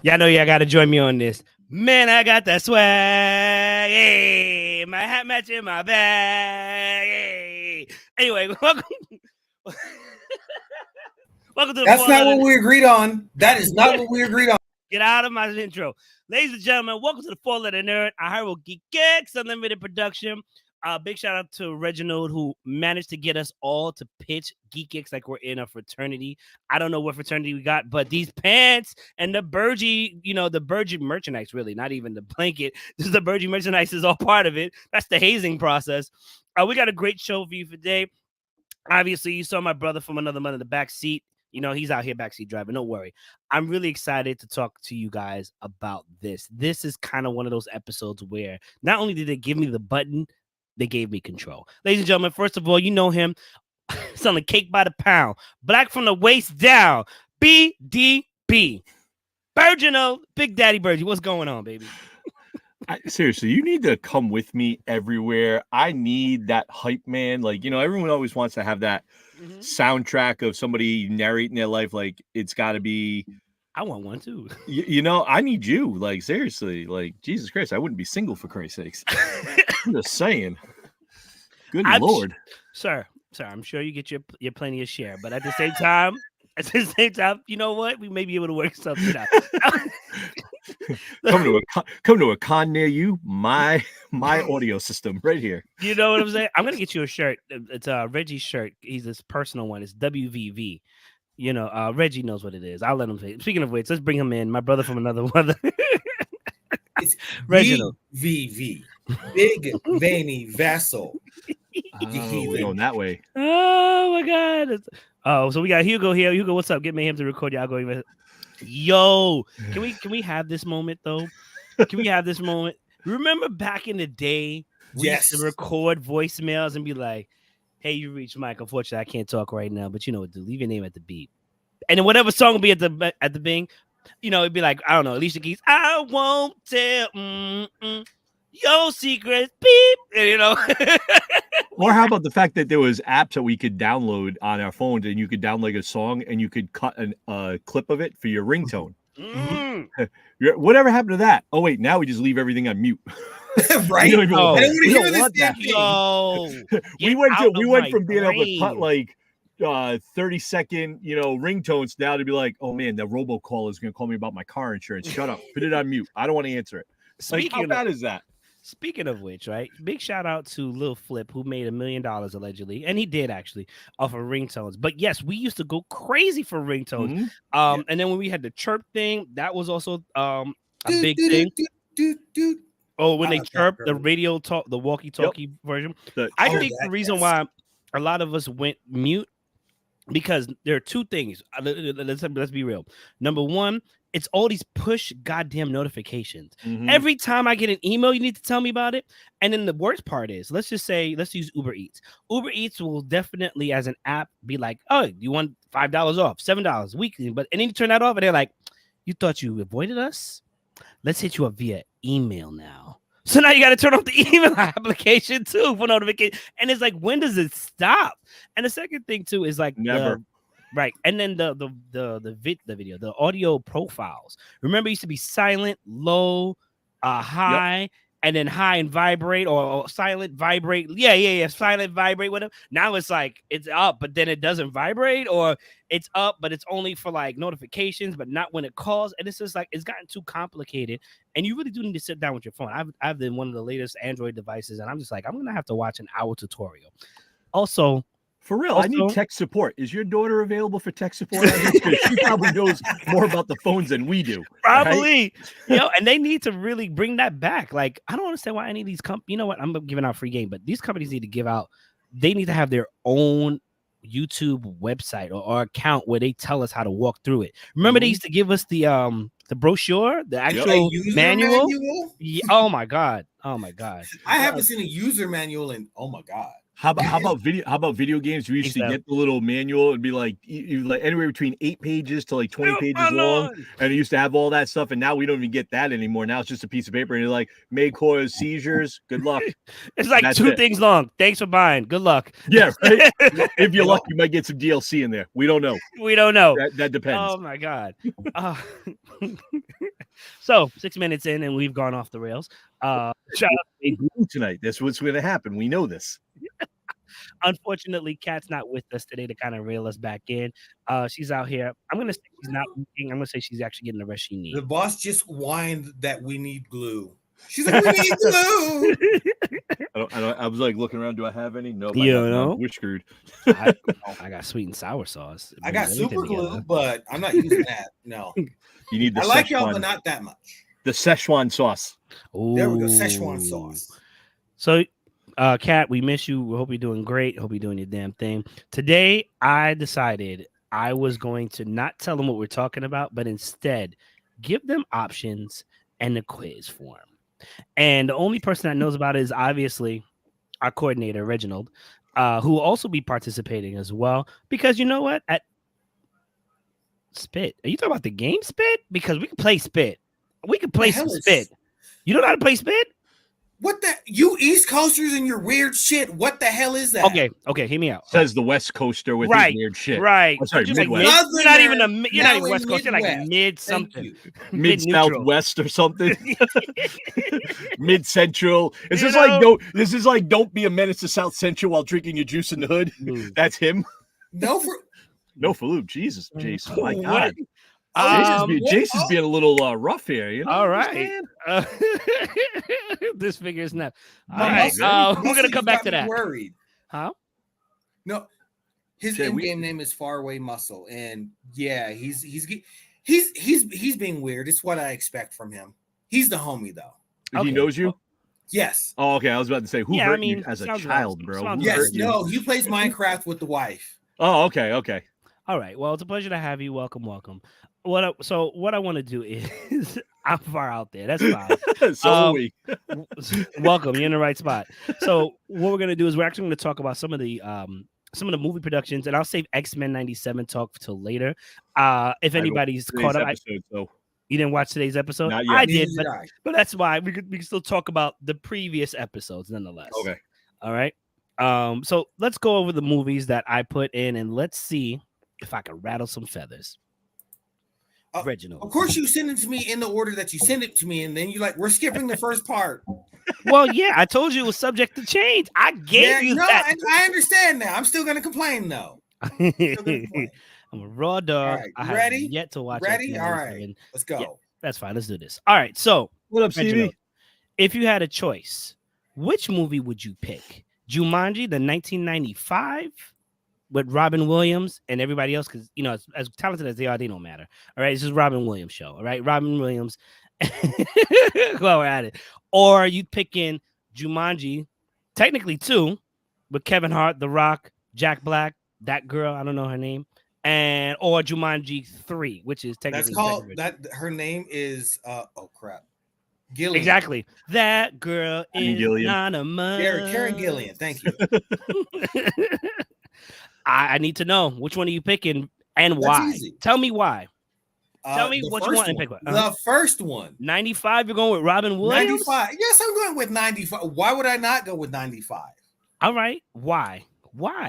Y'all know y'all got to join me on this. Man, I got that swag. Hey, my hat matching my bag. Hey. Anyway, welcome. Welcome to the That's not what we agreed on. That is not what we agreed on. Get out of my intro. Ladies and gentlemen, welcome to the 4-Letter Nerd, a Hyrule Geek Geeks Unlimited production. Big shout out to Reginald, who managed to get us all to pitch Geek Geeks like we're in a fraternity. I don't know what fraternity we got, but these pants and the Burgie, the Burgie merchandise, really, not even the blanket. This is the Burgie merchandise is all part of it. That's the hazing process. We got a great show for you today. Obviously, you saw my brother from another mother in the back seat. He's out here backseat driving. Don't worry. I'm really excited to talk to you guys about this. This is kind of one of those episodes where not only did they give me the button, they gave me control. Ladies and gentlemen, first of all, you know him. Selling cake by the pound. Black from the waist down. BDB. Virginal. Big Daddy Virgie. What's going on, baby? Seriously, you need to come with me everywhere. I need that hype man. Like, everyone always wants to have that soundtrack of somebody narrating their life. Like, it's got to be. I want one too. I need you. Like, seriously. Like, Jesus Christ, I wouldn't be single for Christ's sakes. I'm just saying. Good Lord. Sir, I'm sure you get your plenty of share. But at the same time, you know what? We may be able to work something out. Come to a con near you. My audio system right here. You know what I'm saying? I'm gonna get you a shirt. It's Reggie's shirt. He's this personal one. It's WVV. Reggie knows what it is. I'll let him say. Speaking of which, let's bring him in. My brother from another mother. It's Reginald. VV. Big veiny vessel. We're going that way. Oh my God. So we got Hugo here. Hugo, what's up? Get me him to record y'all going. Yo, can we have this moment though? Can we have this moment? Remember back in the day, we used to record voicemails and be like, "Hey, you reached Mike. Unfortunately, I can't talk right now, but you know what? Leave your name at the beep." And then whatever song will be at the bing, it'd be like, I don't know, Alicia Keys. I won't tell your secrets, beep. And, Or how about the fact that there was apps that we could download on our phones, and you could download a song and you could cut a clip of it for your ringtone. Whatever happened to that? Oh wait, now we just leave everything on mute. Right? We don't want we went from being able to cut like 30-second ringtones now to be like, oh man, the robocall is going to call me about my car insurance. Shut up, put it on mute. I don't want to answer it. How bad is that? Speaking of which, right? Big shout out to Lil Flip, who made $1 million allegedly, and he did actually off of ringtones. But yes, we used to go crazy for ringtones. And then when we had the chirp thing, that was also a big thing. Oh, when they chirp, the radio talk, the walkie-talkie version. I think the reason why a lot of us went mute, because there are two things. Let's be real. Number one, it's all these push goddamn notifications. Every time I get an email, you need to tell me about it. And then the worst part is, let's use Uber Eats. Uber Eats will definitely, as an app, be like, oh, you want $5 off, $7 weekly. And then you turn that off and they're like, you thought you avoided us? Let's hit you up via email now. So now you got to turn off the email application too for notification. And it's like, when does it stop? And the second thing too is like, never. Right. And then the video, the audio profiles. Remember, it used to be silent, low, high, and then high and vibrate, or silent, vibrate. Yeah. Silent, vibrate, whatever. Now it's like it's up, but then it doesn't vibrate, or it's up, but it's only for like notifications, but not when it calls. And it's just like it's gotten too complicated. And you really do need to sit down with your phone. I've been one of the latest Android devices, and I'm just like, I'm gonna have to watch an hour tutorial. Also, for real, I need tech support. Is your daughter available for tech support? She probably knows more about the phones than we do. Probably, right? And they need to really bring that back. Like, I don't understand why any of these companies, you know what? I'm giving out free game, but these companies need to give out, they need to have their own YouTube website or account where they tell us how to walk through it. Remember, they used to give us the brochure, the actual manual? Yeah, oh my God. I haven't seen a user manual in, oh my God. How about video games? We used to get the little manual and be like, you like anywhere between 8 pages to like 20 pages long, and it used to have all that stuff. And now we don't even get that anymore. Now it's just a piece of paper, and you're like, may cause seizures. Good luck. It's like That's 2 things long. Thanks for buying. Good luck. Yeah, right? If you're lucky, you might get some DLC in there. We don't know. That depends. Oh my god. So 6 minutes in, and we've gone off the rails. Tonight, that's what's going to happen. We know this. Unfortunately, Kat's not with us today to kind of reel us back in. She's out here. I'm gonna say she's not working. I'm gonna say she's actually getting the rest she needs. The boss just whined that we need glue. She's like, we need glue. I was like looking around. Do I have any? No. We're screwed. I got sweet and sour sauce. I got super glue, but I'm not using that. No. You need the I like y'all, but not that much. The Szechuan sauce. Ooh. There we go. Szechuan sauce. So, Kat, we miss you. We hope you're doing great. Hope you're doing your damn thing. Today, I decided I was going to not tell them what we're talking about, but instead give them options and a quiz for them. And the only person that knows about it is obviously our coordinator, Reginald, who will also be participating as well. Because you know what? At Spit, are you talking about the game Spit? Because we can play Spit. We can play some Spit. You don't know how to play Spit? What the? You East Coasters and your weird shit. What the hell is that? Okay, hear me out. Says the West Coaster with his weird shit. Right. I'm sorry, Midwest. Like you're not even West Coast. You're like mid something. Mid Southwest or something. Mid Central. This is like don't be a menace to South Central while drinking your juice in the hood. That's him. No for Luke. Jesus, Jason. My God. Jason's being a little rough here, you know. All right. This figure is not. All right. We're gonna come back to that. Worried. Huh? No. His in-game name is Faraway Muscle, and yeah, he's being weird. It's what I expect from him. He's the homie though. He knows you. Yes. Oh, okay. I was about to say who hurt you as a child, bro. Yes. No. He plays Minecraft with the wife. Oh, okay. All right. Well, it's a pleasure to have you. Welcome. What I want to do is I'm far out there. That's fine. So are we. Welcome. You're in the right spot. So what we're gonna do is we're actually going to talk about some of the movie productions, and I'll save X-Men 97 talk till later. If anybody's caught up, you didn't watch today's episode. Not yet. I did, but that's why we can still talk about the previous episodes nonetheless. Okay. All right. So let's go over the movies that I put in, and let's see if I can rattle some feathers. Reginald. Of course, you send it to me in the order that you send it to me, and then you're like, we're skipping the first part. Well, yeah, I told you it was subject to change. I gave you that. I understand now. I'm still going to complain, though. I'm a raw dog. Right, I ready? have yet to watch. Ready? All right. Let's go. Yeah, that's fine. Let's do this. All right. So, what up, CB? If you had a choice, which movie would you pick? Jumanji, the 1995 with Robin Williams and everybody else, because as talented as they are, they don't matter. All right, this is Robin Williams show. All right, Robin Williams. While we're at it, or you pick in Jumanji, technically 2, with Kevin Hart, The Rock, Jack Black, that girl, I don't know her name, or Jumanji 3, which is technically that's called that. Her name is Gillian. Exactly. That girl is anonymous. Karen Gillian. Thank you. I need to know which one are you picking and why. Tell me why. Tell me what you want and pick one. The first one. 95, you're going with Robin Williams? 95. Yes, I'm going with 95. Why would I not go with 95? All right. Why?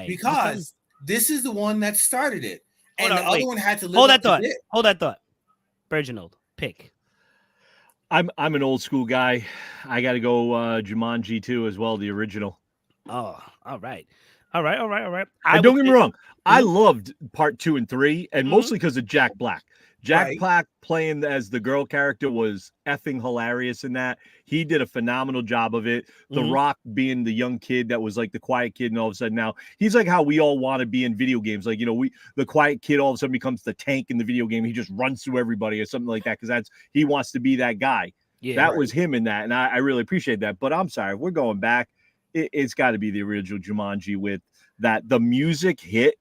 Because this is the one that started it. And the other one had to live Hold up that to it. Hold that thought. Reginald, pick. I'm an old school guy. I got to go Jumanji 2 as well, the original. Oh, all right. All right. Don't get me wrong. I loved part 2 and 3, and mostly because of Jack Black. Jack Black playing as the girl character was effing hilarious in that. He did a phenomenal job of it. The Rock being the young kid that was like the quiet kid, and all of a sudden now he's like how we all want to be in video games. Like, the quiet kid all of a sudden becomes the tank in the video game. He just runs through everybody or something like that because he wants to be that guy. Yeah, that was him in that, and I really appreciate that. But I'm sorry, if we're going back, it's got to be the original Jumanji with that. The music hit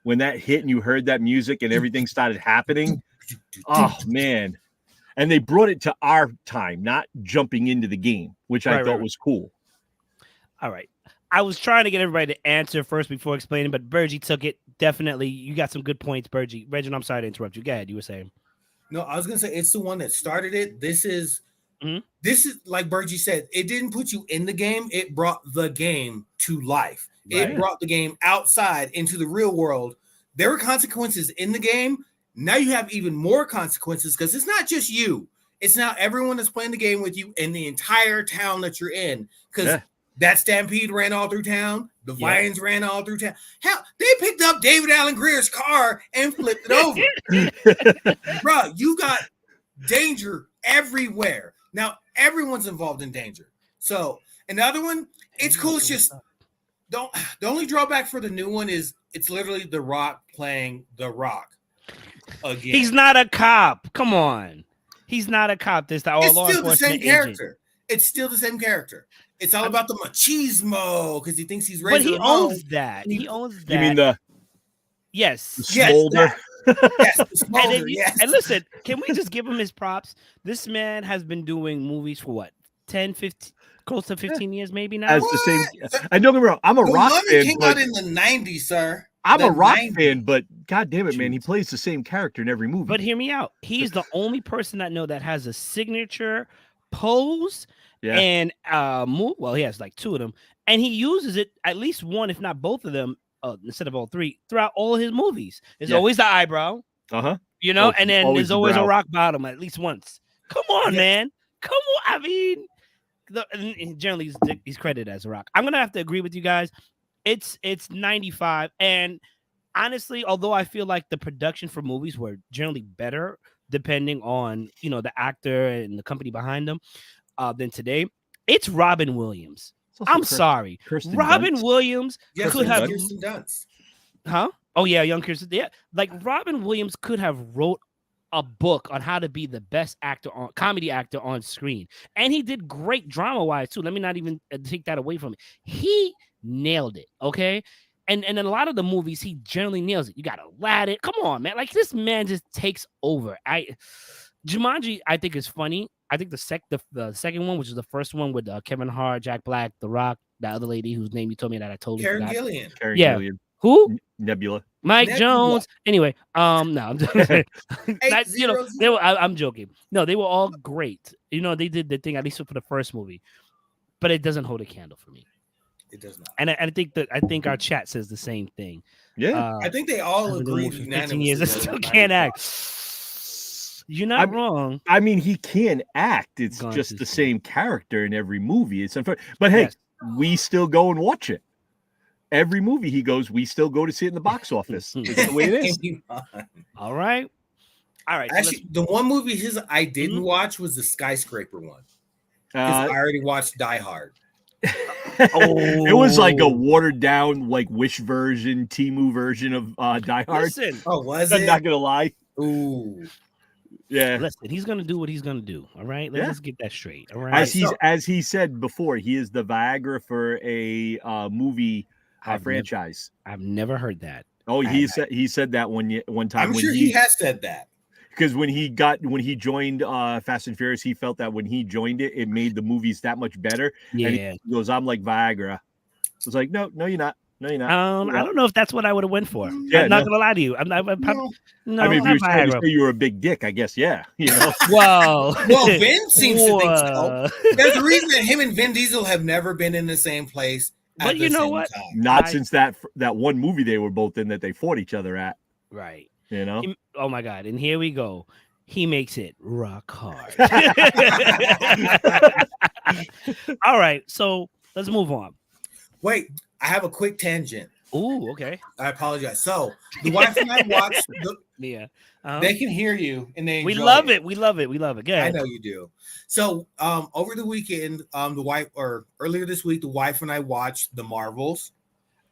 when that hit, and you heard that music, and everything started happening. Oh man! And they brought it to our time, not jumping into the game, which I thought was cool. All right, I was trying to get everybody to answer first before explaining, but Bergie took it. Definitely, you got some good points, Bergie. Reginald, I'm sorry to interrupt you. Go ahead. You were saying. No, I was gonna say it's the one that started it. This is like Bergie said. It didn't put you in the game. It brought the game to life. Right. It brought the game outside into the real world. There were consequences in the game. Now you have even more consequences because it's not just you. It's now everyone that's playing the game with you in the entire town that you're in. Because that stampede ran all through town. The vines ran all through town. Hell, they picked up David Allen Greer's car and flipped it over. Bro, you got danger everywhere. Now, everyone's involved in danger. So, another one, it's cool. It's just, the only drawback for the new one is it's literally The Rock playing The Rock again. He's not a cop. Come on. He's not a cop. This time. It's still the same character. It's still the same character. It's all about the machismo because he thinks he's raised. But he owns that. He owns that. You mean the smolder? Yes, the smolder, and listen, can we just give him his props? This man has been doing movies for what? 10, 15, close to 15 years maybe now? As the same. I don't get me wrong. I'm a rock fan. Came out in the 90s, sir. I'm a rock fan, but god damn it, man, he plays the same character in every movie. But hear me out. He's the only person I know that has a signature pose and move. Well, he has like two of them, and he uses it at least one, if not both of them, instead of all three, throughout all his movies. There's always the eyebrow, you know, and then there's always a rock bottom at least once. Come on, man. Come on. I mean, generally he's credited as a rock. I'm gonna have to agree with you guys. It's 95, and honestly, although I feel like the production for movies were generally better depending on the actor and the company behind them than today, it's Robin Williams. I'm sorry, Robin Williams could have Kirsten Dunst. Oh yeah, young Kirsten. Yeah, like Robin Williams could have wrote a book on how to be the best comedy actor on screen, and he did great drama wise too. Let me not even take that away from him. He nailed it, okay? And in a lot of the movies, he generally nails it. You got Aladdin. Come on, man. Like, this man just takes over. Jumanji, I think, is funny. I think the second one, which is the first one with Kevin Hart, Jack Black, The Rock, that other lady whose name you told me that I totally forgot. Gillian. Karen Gillian. Who? Nebula. Mike Jones. Anyway, no, I'm I'm joking. No, they were all great. They did the thing, at least for the first movie. But it doesn't hold a candle for me. It does not. And I think our chat says the same thing. Yeah. I think they all agree. 15 years, I still can't act. You're not wrong. I mean, he can act. It's just the same character in every movie. It's unfair. But hey, we still go and watch it. Every movie he goes, we still go to see it in the box office. It's the way it is. All right. Actually, the one movie I didn't watch was the skyscraper one. Because I already watched Die Hard. It was like a watered down, like Wish version, Temu version of Die Hard. Listen, was it? I'm not gonna lie. Ooh, yeah. Listen, he's gonna do what he's gonna do. All right, let's get that straight. All right. As he said before, he is the Viagra for a movie franchise. I've never heard that. Oh, he said that one time. I'm sure he has said that. Because when he joined Fast and Furious, he felt that when he joined it, it made the movies that much better. Yeah. And he goes, I'm like Viagra. I was like, no, you're not. No, you're not. I don't know if that's what I would have went for. Yeah, I'm not gonna lie to you. No, I mean, if you were trying to say you were a big dick, I guess, yeah. Well, Vin seems to think so. There's a reason that him and Vin Diesel have never been in the same place. But you know what? Time. Not since that one movie they were both in that they fought each other at. Right. Oh my God. And here we go. He makes it rock hard. All right. So let's move on. Wait, I have a quick tangent. Ooh, okay. I apologize. So the wife and I watched they can hear you and they We love it. We love it. Go ahead. I know you do. So over the weekend, earlier this week, the wife and I watched The Marvels,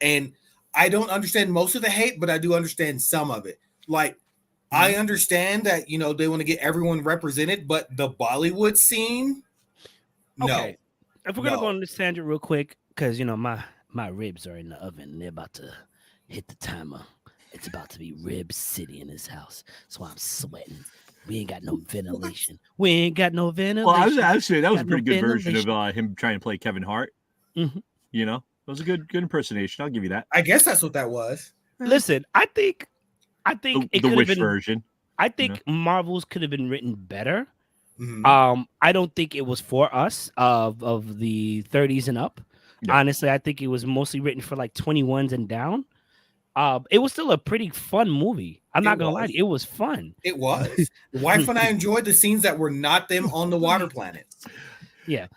and I don't understand most of the hate, but I do understand some of it. Like, I understand that, they want to get everyone represented, but the Bollywood scene, no. Okay. If we're going to go on this tangent real quick, because, my ribs are in the oven and they're about to hit the timer. It's about to be rib city in this house. So I'm sweating. We ain't got no ventilation. Well, I was saying that was a pretty good version of him trying to play Kevin Hart. Mm-hmm. was a good impersonation. I'll give you that. I guess that's what that was. Listen, I think The it could have witch been version. I think Marvel's could have been written better. Mm-hmm. I don't think it was for us of the 30s and up. Yeah. Honestly, I think it was mostly written for like 21s and down. It was still a pretty fun movie. I'm not gonna lie to you, it was fun. It was. The wife and I enjoyed the scenes that were not them on the water planet. Yeah.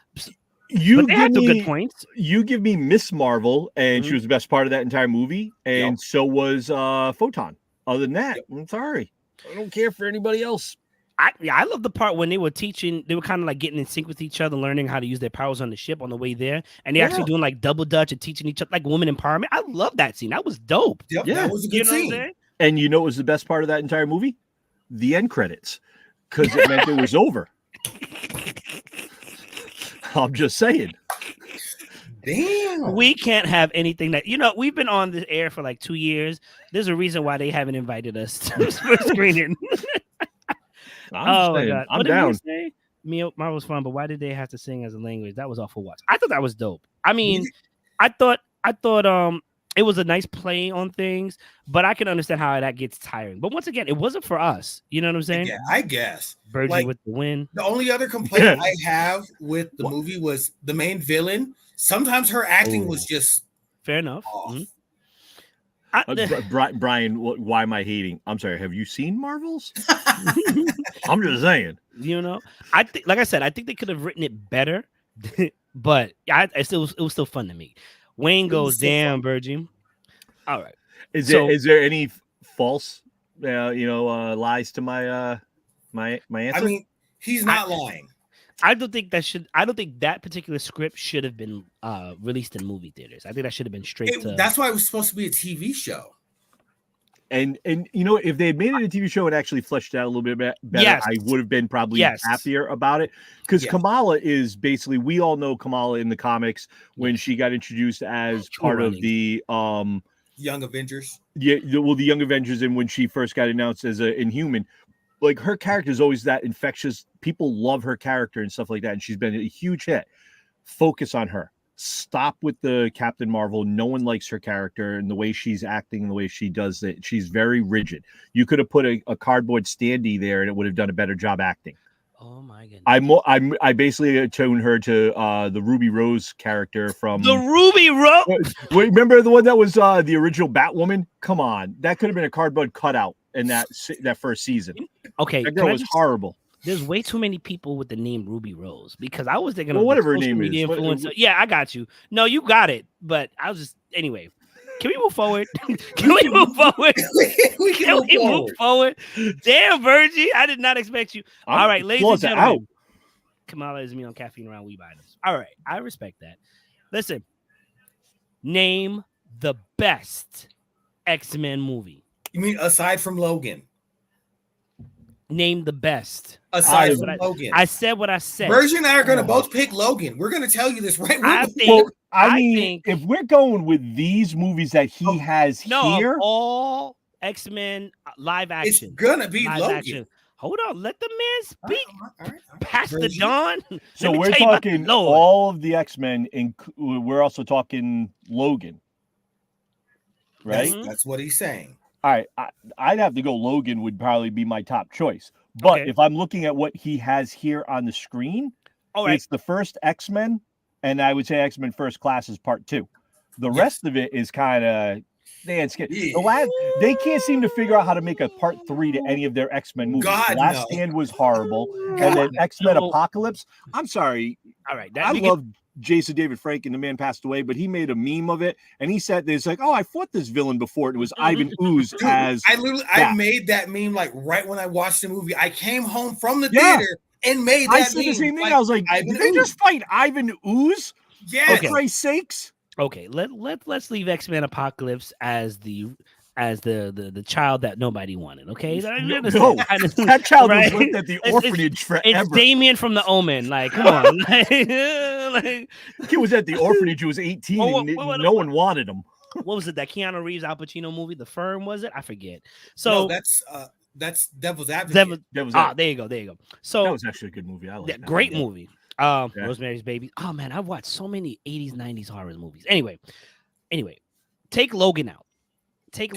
You they had some good points. You give me Miss Marvel, and she was the best part of that entire movie, and so was Photon. Other than that, I'm sorry. I don't care for anybody else. I love the part when they were teaching, they were kind of like getting in sync with each other, learning how to use their powers on the ship on the way there. And they actually doing like double dutch and teaching each other like woman empowerment. I love that scene. That was dope. Yep, that was a good scene. And you know what was the best part of that entire movie? The end credits. Because it meant it was over. I'm just saying. Damn. We can't have anything that, we've been on the air for like 2 years. There's a reason why they haven't invited us to screening. My God. I'm down. Marvel was fun, but why did they have to sing as a language? That was awful watch. I thought that was dope. I mean, I thought it was a nice play on things, but I can understand how that gets tiring. But once again, it wasn't for us. You know what I'm saying? Yeah, I guess. Virgin with the win. The only other complaint I have with the movie was the main villain. Sometimes her acting was just fair enough. Mm-hmm. Brian, why am I hating? I'm sorry. Have you seen Marvels? I'm just saying. I think, like I said, I think they could have written it better, but it was still fun to me. Wayne goes, "Damn, Virgin." All right. Is there any false, lies to my my answer? I mean, he's not lying. I don't think that particular script should have been released in movie theaters. I think that should have been straight to. That's why it was supposed to be a TV show. And if they had made it a TV show and actually fleshed it out a little bit better, I would have been probably happier about it. Because Kamala is basically, we all know Kamala in the comics when she got introduced as part of the Young Avengers. Yeah, the Young Avengers, and when she first got announced as an Inhuman. Like, her character is always that infectious. People love her character and stuff like that. And she's been a huge hit. Focus on her. Stop with the Captain Marvel. No one likes her character and the way she's acting and the way she does it. She's very rigid. You could have put a cardboard standee there and it would have done a better job acting. Oh my goodness. I basically attuned her to the Ruby Rose character from the Ruby Rose. Wait, remember the one that was the original Batwoman? Come on, that could have been a cardboard cutout in that first season. Okay, that girl was horrible. There's way too many people with the name Ruby Rose because I was thinking of whatever her name is. Influencer. Yeah, I got you. No, you got it. But I was just anyway. Can we move forward? Can we move forward? Can we move forward? Damn, Virgie, I did not expect you. All right, ladies and gentlemen. Kamala is me on caffeine around Weeb items. All right, I respect that. Listen, name the best X-Men movie. You mean aside from Logan? Name the best. Aside from Logan. I said what I said. Virgin and I are going to both pick Logan. We're going to tell you this right now. I mean, if we're going with these movies that he has here, all X-Men live action, it's gonna be Logan. Action. Hold on, let the man speak. All right. Pastor Don. So we're talking all of the X-Men, and we're also talking Logan, right? That's what he's saying. All right, I'd have to go. Logan would probably be my top choice. But if I'm looking at what he has here on the screen, it's the first X-Men. And I would say X-Men First Class is part 2. The rest of it is kind of they can't seem to figure out how to make a part 3 to any of their X-Men movies. Last Stand was horrible, and then X-Men Apocalypse. I'm sorry. All right, I love Jason David Frank, and the man passed away, but he made a meme of it, and he said, "There's like, I fought this villain before. And it was Ivan Ooze as." I made that meme like right when I watched the movie. I came home from the theater. And made that I said the same thing. I was like, did they just fight Ivan Ooze? Yeah, for Christ's sakes. Okay, let's leave X-Men Apocalypse as the child that nobody wanted. Okay, that child was left at the orphanage forever. It's Damien from The Omen. Like, come on, he was at the orphanage. He was 18, and no one wanted him. What was it? That Keanu Reeves Al Pacino movie, The Firm, was it? I forget. So that's Devil's Advocate. There you go. So that was actually a good movie. I like that. Great movie. Rosemary's Baby. Oh man, I've watched so many 80s, 90s horror movies. Anyway, take Logan out.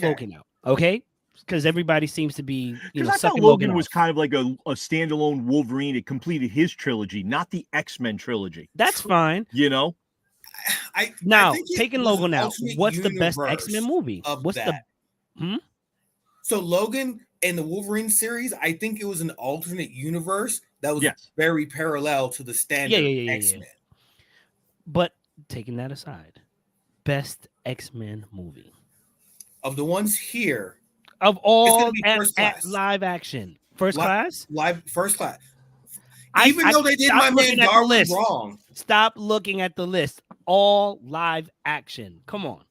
Logan out, okay? Because everybody seems to be, I thought sucking Logan was off. kind of like a standalone Wolverine. It completed his trilogy, not the X-Men trilogy. That's fine. I taking Logan out. What's the best X-Men movie? What's that? So Logan and the Wolverine series, I think it was an alternate universe that was very parallel to the standard X-Men. Yeah. But taking that aside, best X-Men movie of the ones here, of all at live action, First Class. Even though they did my man Darwin wrong. Stop looking at the list. All live action. Come on.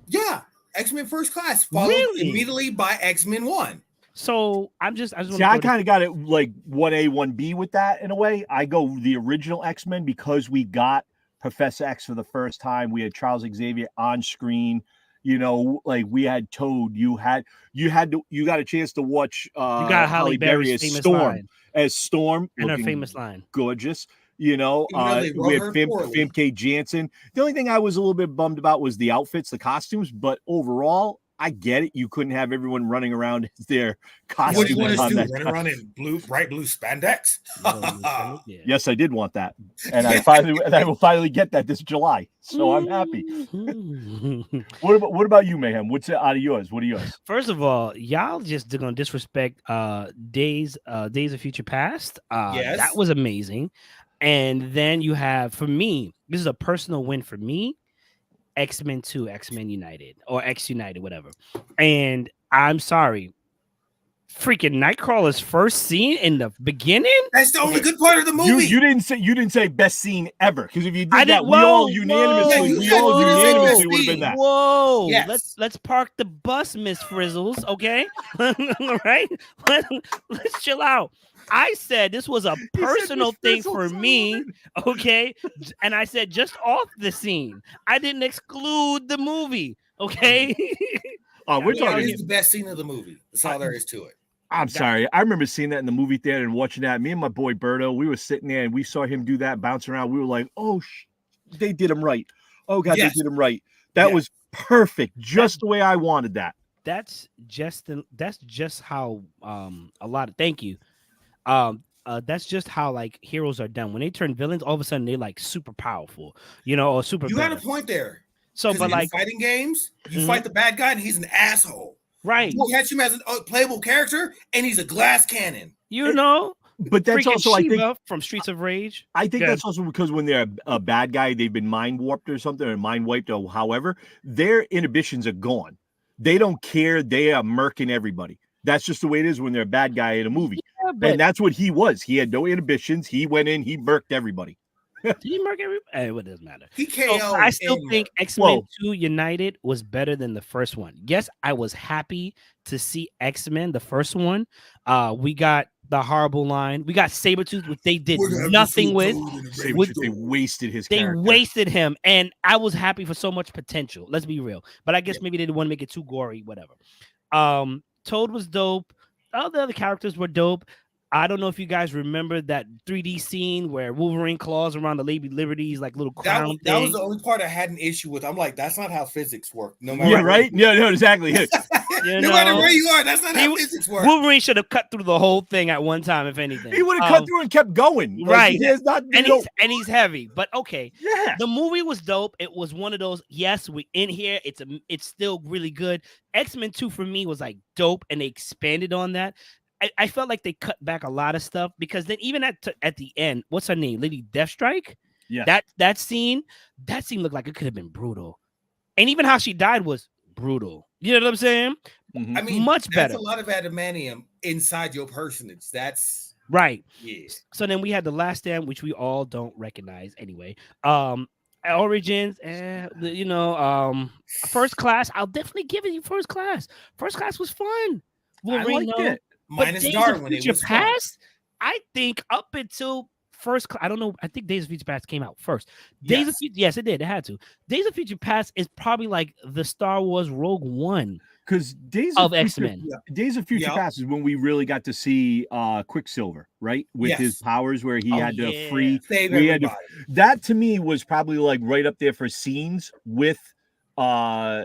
Yeah, X-Men First Class followed immediately by X-Men 1. So I kind of got it like 1A, 1B with that in a way. I go the original X-Men because we got Professor X for the first time. We had Charles Xavier on screen. Like we had Toad. You got a chance to watch you got Halle Berry as Storm and her famous line. Gorgeous. We had Famke Janssen. The only thing I was a little bit bummed about was the outfits, the costumes, but overall, I get it. You couldn't have everyone running around their costumes. What do you want us to do? Run around in bright blue spandex? Yes, I did want that, and I will finally get that this July. So I'm happy. What about you, Mayhem? What's out of yours? What are yours? First of all, y'all just gonna disrespect Days of Future Past. Yes, that was amazing. And then you have, for me, this is a personal win for me, X-Men 2, X-Men United, or X United, whatever. And I'm sorry, freaking Nightcrawler's first scene in the beginning. That's the only good part of the movie. You didn't say best scene ever, because if you did that, we all unanimously would have been that. Whoa, yes. Let's park the bus, Miss Frizzles. Okay, all right, let's chill out. I said this was a personal thing for me, okay? And I said just off the scene. I didn't exclude the movie, okay? We're talking. It's the best scene of the movie. That's all there is to it. I'm sorry. I remember seeing that in the movie theater and watching that. Me and my boy Berto, we were sitting there and we saw him do that, bouncing around. We were like, oh, they did him right. Oh, God, they did him right. That was perfect. Just the way I wanted that. That's just how thank you. That's just how like heroes are done. When they turn villains, all of a sudden they're like super powerful, or super. You got a point there. So, but like fighting games, you fight the bad guy and he's an asshole. Right. You catch him as a playable character and he's a glass cannon. But that's also, I think, from Streets of Rage. I think that's also because when they're a bad guy, they've been mind warped or something, or mind wiped, or however, their inhibitions are gone. They don't care. They are murking everybody. That's just the way it is when they're a bad guy in a movie. And that's what he was. He had no inhibitions. He went in, he murked everybody. Did he murk everybody? It doesn't matter. He KO'd. I still think X-Men 2 United was better than the first one. Yes, I was happy to see X-Men, the first one. We got the horrible line. We got Sabretooth, which they did nothing with. They wasted his character. They wasted him. And I was happy for so much potential. Let's be real. But I guess maybe they didn't want to make it too gory, whatever. Toad was dope. All the other characters were dope. I don't know if you guys remember that 3D scene where Wolverine claws around the Lady Liberty's like little crown that was the only part I had an issue with. I'm like, that's not how physics work. No matter exactly. No matter where you are, that's not how physics work. Wolverine should have cut through the whole thing at one time, if anything. He would have cut through and kept going. Right. He's heavy. But okay. Yeah. The movie was dope. It was one of those, yes, we in here. It's still really good. X-Men 2 for me was like dope, and they expanded on that. I felt like they cut back a lot of stuff, because then even at the end, what's her name? Lady Deathstrike? Yeah. That scene looked like it could have been brutal. And even how she died was brutal. You know what I'm saying? Mm-hmm. I mean, much better. That's a lot of adamantium inside your personage. That's right. Yeah. So then we had The Last Stand, which we all don't recognize anyway. Origins, First Class. I'll definitely give it you First Class. First Class was fun. I liked it. Minus Darwin, it was Past, I think up until First Class, I don't know. I think Days of Future Past came out first. Yes, it did. It had to. Days of Future Past is probably like the Star Wars Rogue One Because Days of X-Men. Days of Future Past is when we really got to see Quicksilver, right? With his powers where he had to free save everybody. That to me was probably like right up there for scenes with Nightcrawler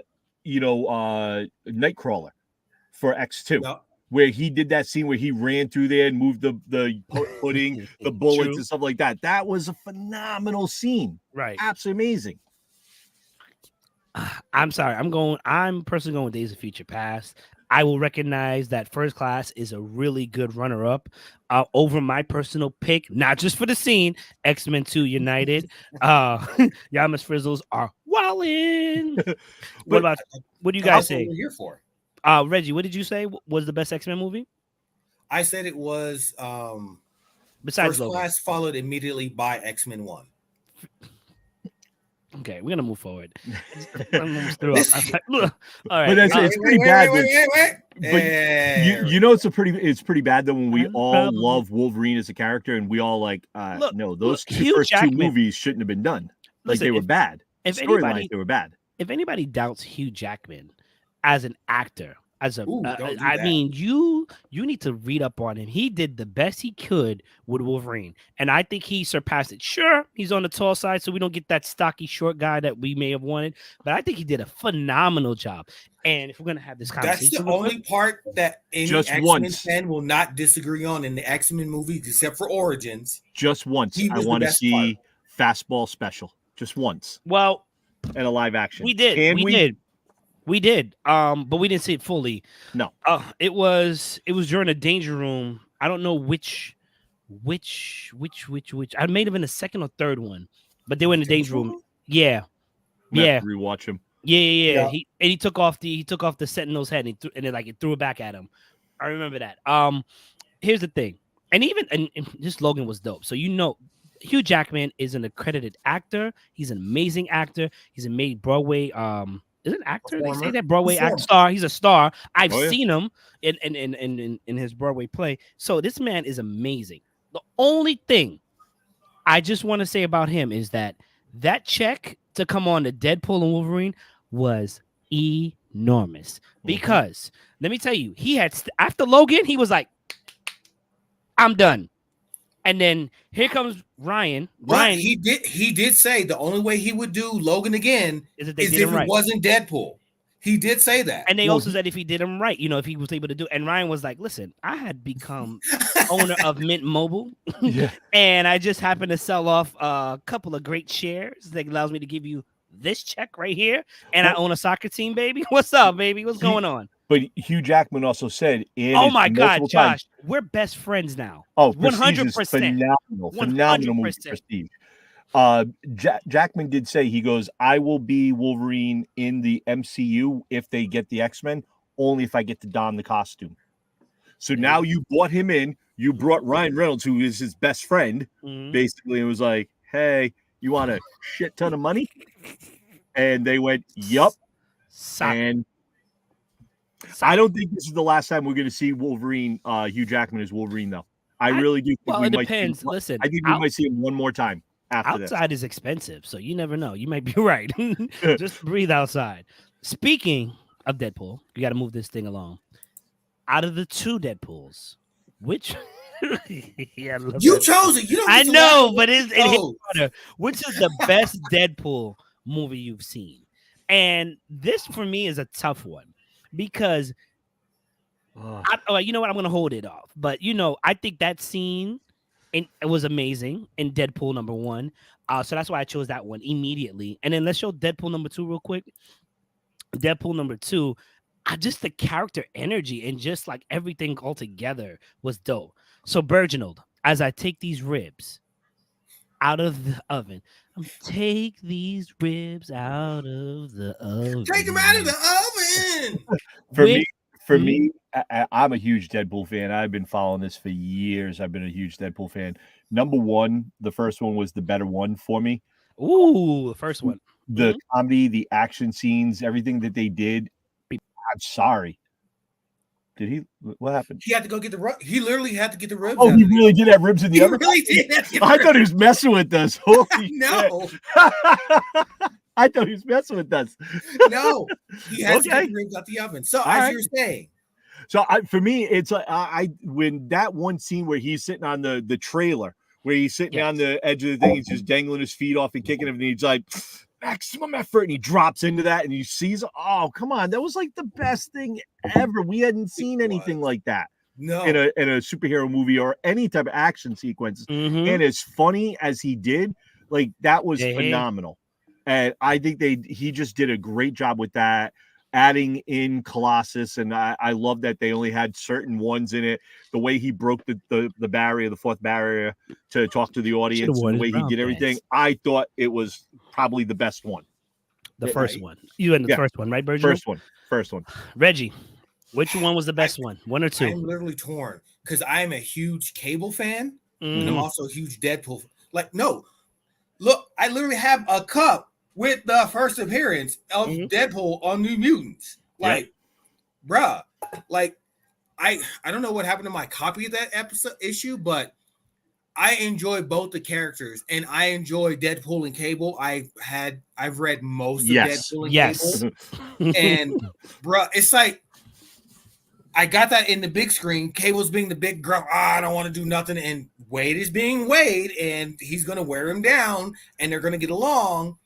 for X2. Yep. Where he did that scene where he ran through there and moved the pudding, the bullets and stuff like that. That was a phenomenal scene. Right. Absolutely amazing. I'm sorry. I'm personally going with Days of Future Past. I will recognize that First Class is a really good runner-up over my personal pick, not just for the scene, X-Men 2 United. Yamas Frizzles are wildin'. What do you guys say? What we're here for? Reggie, what did you say was the best X-Men movie? I said it was besides First Class, followed immediately by X-Men 1. Okay, we're gonna move forward. All right, but it's pretty bad. But you know, it's pretty bad that when we all love Wolverine as a character, and we all like, those first two movies shouldn't have been done. Like they were bad. They were bad. If anybody doubts Hugh Jackman as an actor, I mean, you need to read up on him. He did the best he could with Wolverine, and I think he surpassed it. Sure, he's on the tall side, so we don't get that stocky short guy that we may have wanted, but I think he did a phenomenal job. And if we're gonna have this conversation, that's the only part that any X-Men fan will not disagree on in the X-Men movies, except for Origins. Just once, I want to see Fastball Special. Just once. Well, in a live action, we did. We did, but we didn't see it fully. No, it was during a Danger Room. I don't know which. I may have been the second or third one, but they were in the Danger Room. Yeah. Rewatch him. Yeah. He took off the Sentinel's head and it threw it back at him. I remember that. Here's the thing, and this Logan was dope. So Hugh Jackman is an accredited actor. He's an amazing actor. He's a made Broadway. Is it an actor? They say that Broadway actor star. He's a star. I've seen him in his Broadway play. So this man is amazing. The only thing I just want to say about him is that check to come on to Deadpool and Wolverine was enormous. Because let me tell you, he had after Logan, he was like, I'm done. And then here comes Ryan. Ryan, he did say the only way he would do Logan again is if it wasn't Deadpool. He did say that. And they also said if he did him right, if he was able to do. And Ryan was like, listen, I had become owner of Mint Mobile. And I just happened to sell off a couple of great shares that allows me to give you this check right here. And I own a soccer team, baby. What's up, baby? What's going on? But Hugh Jackman also said, "Oh my God, Josh, we're best friends now." Oh, 100%, phenomenal movie, Prestige. Jackman did say, he goes, "I will be Wolverine in the MCU if they get the X-Men, only if I get to don the costume." So now you brought him in. You brought Ryan Reynolds, who is his best friend, basically, and was like, "Hey, you want a shit ton of money?" And they went, "Yup." And I don't think this is the last time we're going to see Wolverine, Hugh Jackman as Wolverine, though. I really do think it depends. Listen, I think we might see him one more time after this. Outside is expensive, so you never know. You might be right. Just breathe outside. Speaking of Deadpool, you got to move this thing along. Out of the two Deadpools, which you chose it. You don't. I know, but it hits harder. Which is the best Deadpool movie you've seen? And this for me is a tough one. Because you know what, I'm gonna hold it off. But I think that scene it was amazing in Deadpool number 1. So that's why I chose that one immediately. And then let's show Deadpool number 2 real quick. Deadpool number 2, just the character energy and just like everything all together was dope. So Berginald, as I take these ribs out of the oven. Take these ribs out of the oven. Take them out of the oven. For me, I'm a huge Deadpool fan. I've been following this for years. I've been a huge Deadpool fan. Number 1, the first one was the better one for me. Ooh, the first one. The comedy, the action scenes, everything that they did. I'm sorry. Did he? What happened? He had to go get the ribs. He literally had to get the ribs. Oh, he really did have ribs in the oven? He really did. I thought he was messing with us. Holy no. I thought he was messing with us. No, he has to get Okay. the ribs out the oven. So All as right. you're saying, So for me, it's I when that one scene where he's sitting on the trailer, where he's sitting on the edge of the thing, he's just dangling his feet off and kicking him, and he's like, maximum effort, and he drops into that, and he sees, oh, come on, that was like the best thing ever. We hadn't seen anything like that. no, In a superhero movie or any type of action sequence. And as funny as he did, like that was phenomenal. And I think he just did a great job with that, adding in Colossus. And I love that they only had certain ones in it. The way he broke the barrier, the fourth barrier, to talk to the audience, and the way he did everything, I thought it was probably the best one. The first one. You in the first one, right, Virgil? First one. Reggie, which one was the best one? One or two? I'm literally torn because I'm a huge Cable fan, and I'm also a huge Deadpool. Like, no, look, I literally have a cup with the first appearance of Deadpool on New Mutants. Like, bruh, like I don't know what happened to my copy of that issue, but I enjoy both the characters, and I enjoy Deadpool and Cable. I've read most of Deadpool and Cable, and bruh, it's like I got that in the big screen. Cable's being the big gruff. I don't want to do nothing, and Wade is being Wade, and he's gonna wear him down, and they're gonna get along.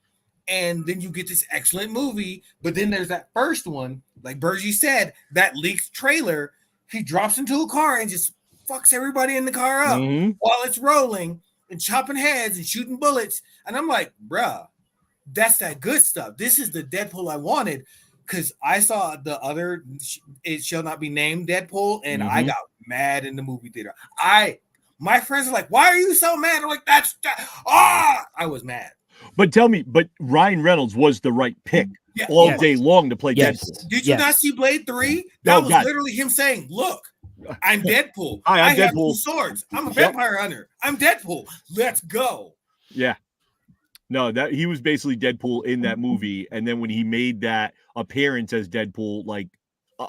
And then you get this excellent movie, but then there's that first one, like Bergie said, that leaked trailer. He drops into a car and just fucks everybody in the car up while it's rolling and chopping heads and shooting bullets. And I'm like, bruh, that's that good stuff. This is the Deadpool I wanted, because I saw the other It Shall Not Be Named Deadpool, and I got mad in the movie theater. My friends are like, why are you so mad? I'm like, I was mad. But tell me, Ryan Reynolds was the right pick all day long to play Deadpool. Did you not see Blade 3? That was literally him saying, look, I'm Deadpool. I have two swords. I'm a vampire hunter. I'm Deadpool. Let's go. Yeah. No, that he was basically Deadpool in that movie. And then when he made that appearance as Deadpool, like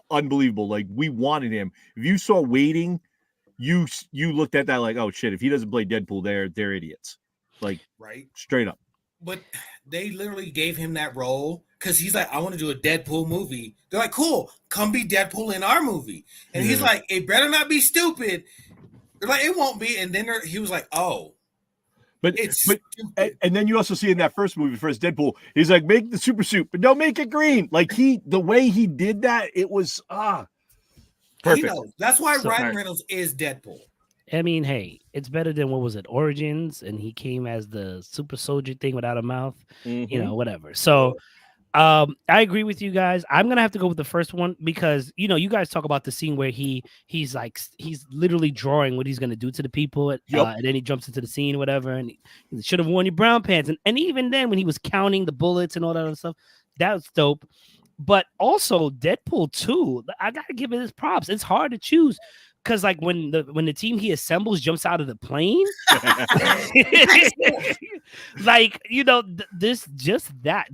unbelievable. Like we wanted him. If you saw Waiting, you looked at that like, oh shit, if he doesn't play Deadpool, they're idiots. Like straight up. But they literally gave him that role because he's like, I want to do a Deadpool movie. They're like, cool, come be Deadpool in our movie. And he's like, it better not be stupid. They're like, it won't be. And then he was like, oh. But and then you also see in that first movie, first Deadpool, he's like, make the super suit, but don't make it green. Like the way he did that, it was perfect. That's why Ryan Reynolds is Deadpool. I mean, hey, it's better than what was it, Origins, and he came as the super soldier thing without a mouth, whatever. So, I agree with you guys. I'm gonna have to go with the first one because you guys talk about the scene where he's literally drawing what he's gonna do to the people, and then he jumps into the scene, whatever, and he should have worn your brown pants, and even then when he was counting the bullets and all that other stuff, that was dope. But also Deadpool 2, I gotta give it his props. It's hard to choose. Because like when the team he assembles jumps out of the plane, like this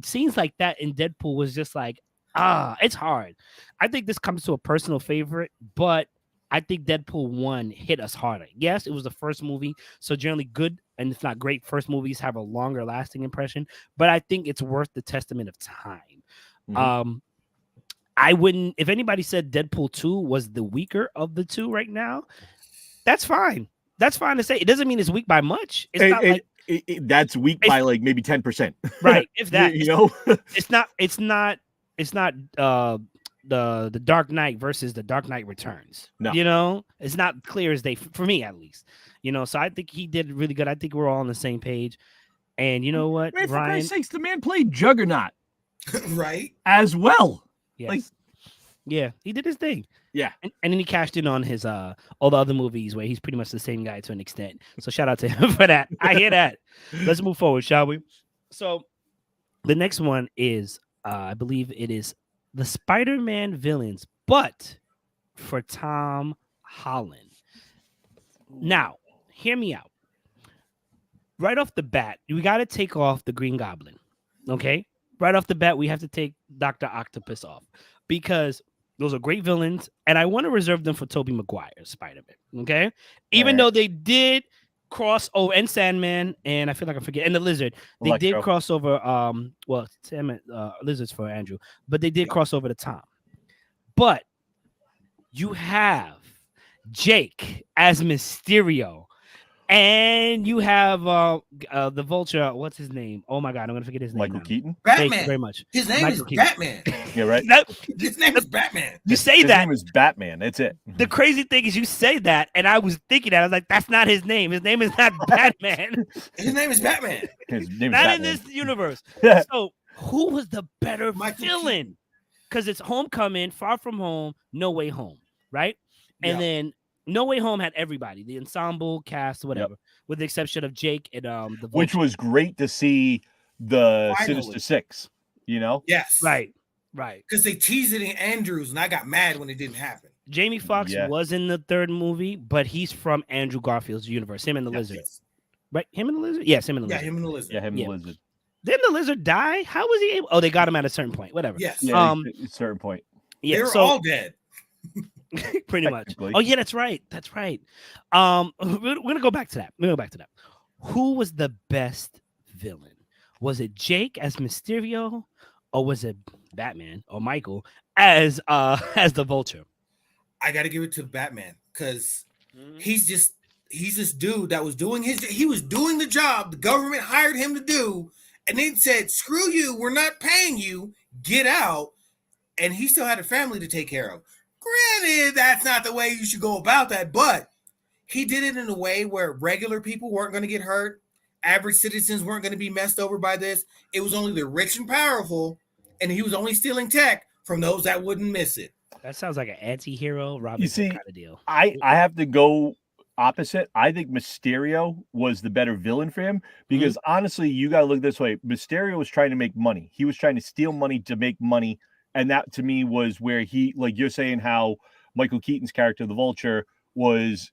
scenes like that in Deadpool was just like it's hard. I think this comes to a personal favorite, but I think Deadpool 1 hit us harder. Yes, it was the first movie, so generally good and if not great first movies have a longer lasting impression. But I think it's worth the testament of time. I wouldn't, if anybody said Deadpool 2 was the weaker of the two right now, that's fine. That's fine to say. It doesn't mean it's weak by much. It's not that's weak by like maybe 10%. Right. If that, it's not the Dark Knight versus the Dark Knight Returns. No. It's not clear as day for me at least. So I think he did really good. I think we're all on the same page. And you know what, Ryan, for Christ's sakes, the man played Juggernaut. Right. As well. Yes. He did his thing. Yeah. And then he cashed in on his all the other movies where he's pretty much the same guy to an extent. So shout out to him for that. I hear that. Let's move forward, shall we? So the next one is I believe it is the Spider-Man villains, but for Tom Holland. Now, hear me out. Right off the bat, we got to take off the Green Goblin. Okay? Right off the bat, we have to take Dr. Octopus off because those are great villains, and I want to reserve them for Tobey Maguire's Spider-Man, okay? Even though they did cross over, and Sandman, and I feel like I forget, and the Lizard. They did cross over. Well, Sandman, Lizard's for Andrew, but they did cross over to Tom. But you have Jake as Mysterio. And you have the Vulture. What's his name? Oh my God, I'm gonna forget his name. Michael Keaton. Batman. Thank you very much. His name Michael is Keaton. Batman. Yeah, right. His name is Batman. You say His that. name is Batman. That's it. The crazy thing is, you say that, and I was thinking that I was like, "That's not his name. His name is not Batman. His name is Batman. His name is Not Batman. in this universe." So, who was the better villain? Because it's Homecoming, Far From Home, No Way Home, right? And then No Way Home had everybody, the ensemble cast, whatever, with the exception of Jake and the Vulture. Which was great to see the Sinister Six, you know? Yes. Right. Because they teased it in Andrews, and I got mad when it didn't happen. Jamie Foxx was in the third movie, but he's from Andrew Garfield's universe, him and the Lizard. Yes. Right? Him and the Lizard? Yes, him and the Lizard. Yeah, him and the Lizard. Yeah, him and the Lizard. Didn't the Lizard die? How was he able? Oh, they got him at a certain point. Whatever. Yes. Yeah, at a certain point. Yeah, They're all dead. Pretty much. Oh, yeah, that's right. That's right. We're gonna go back to that. Who was the best villain? Was it Jake as Mysterio, or was it Batman or Michael as the Vulture? I gotta give it to Batman, because he's this dude that was doing the job the government hired him to do, and then said, "Screw you, we're not paying you, get out." And he still had a family to take care of. Granted, that's not the way you should go about that, but he did it in a way where regular people weren't going to get hurt. Average citizens weren't going to be messed over by this. It was only the rich and powerful, and he was only stealing tech from those that wouldn't miss it. That sounds like an anti-hero Robinson kind of deal. I have to go opposite. I think Mysterio was the better villain for him, because honestly, you got to look this way. Mysterio was trying to make money. He was trying to steal money to make money. And that, to me, was where he, like you're saying, how Michael Keaton's character, the Vulture, was,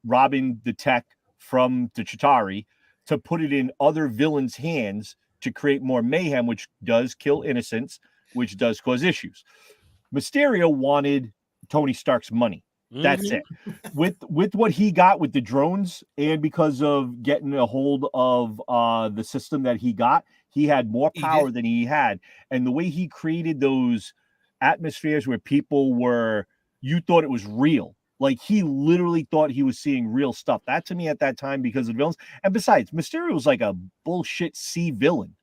robbing the tech from the Chitauri to put it in other villains' hands to create more mayhem, which does kill innocents, which does cause issues. Mysterio wanted Tony Stark's money. That's it. With what he got with the drones, and because of getting a hold of the system that he got, he had more power than he had. And the way he created those atmospheres where people you thought it was real. Like, he literally thought he was seeing real stuff. That, to me, at that time, because of the villains. And besides, Mysterio was like a bullshit C villain.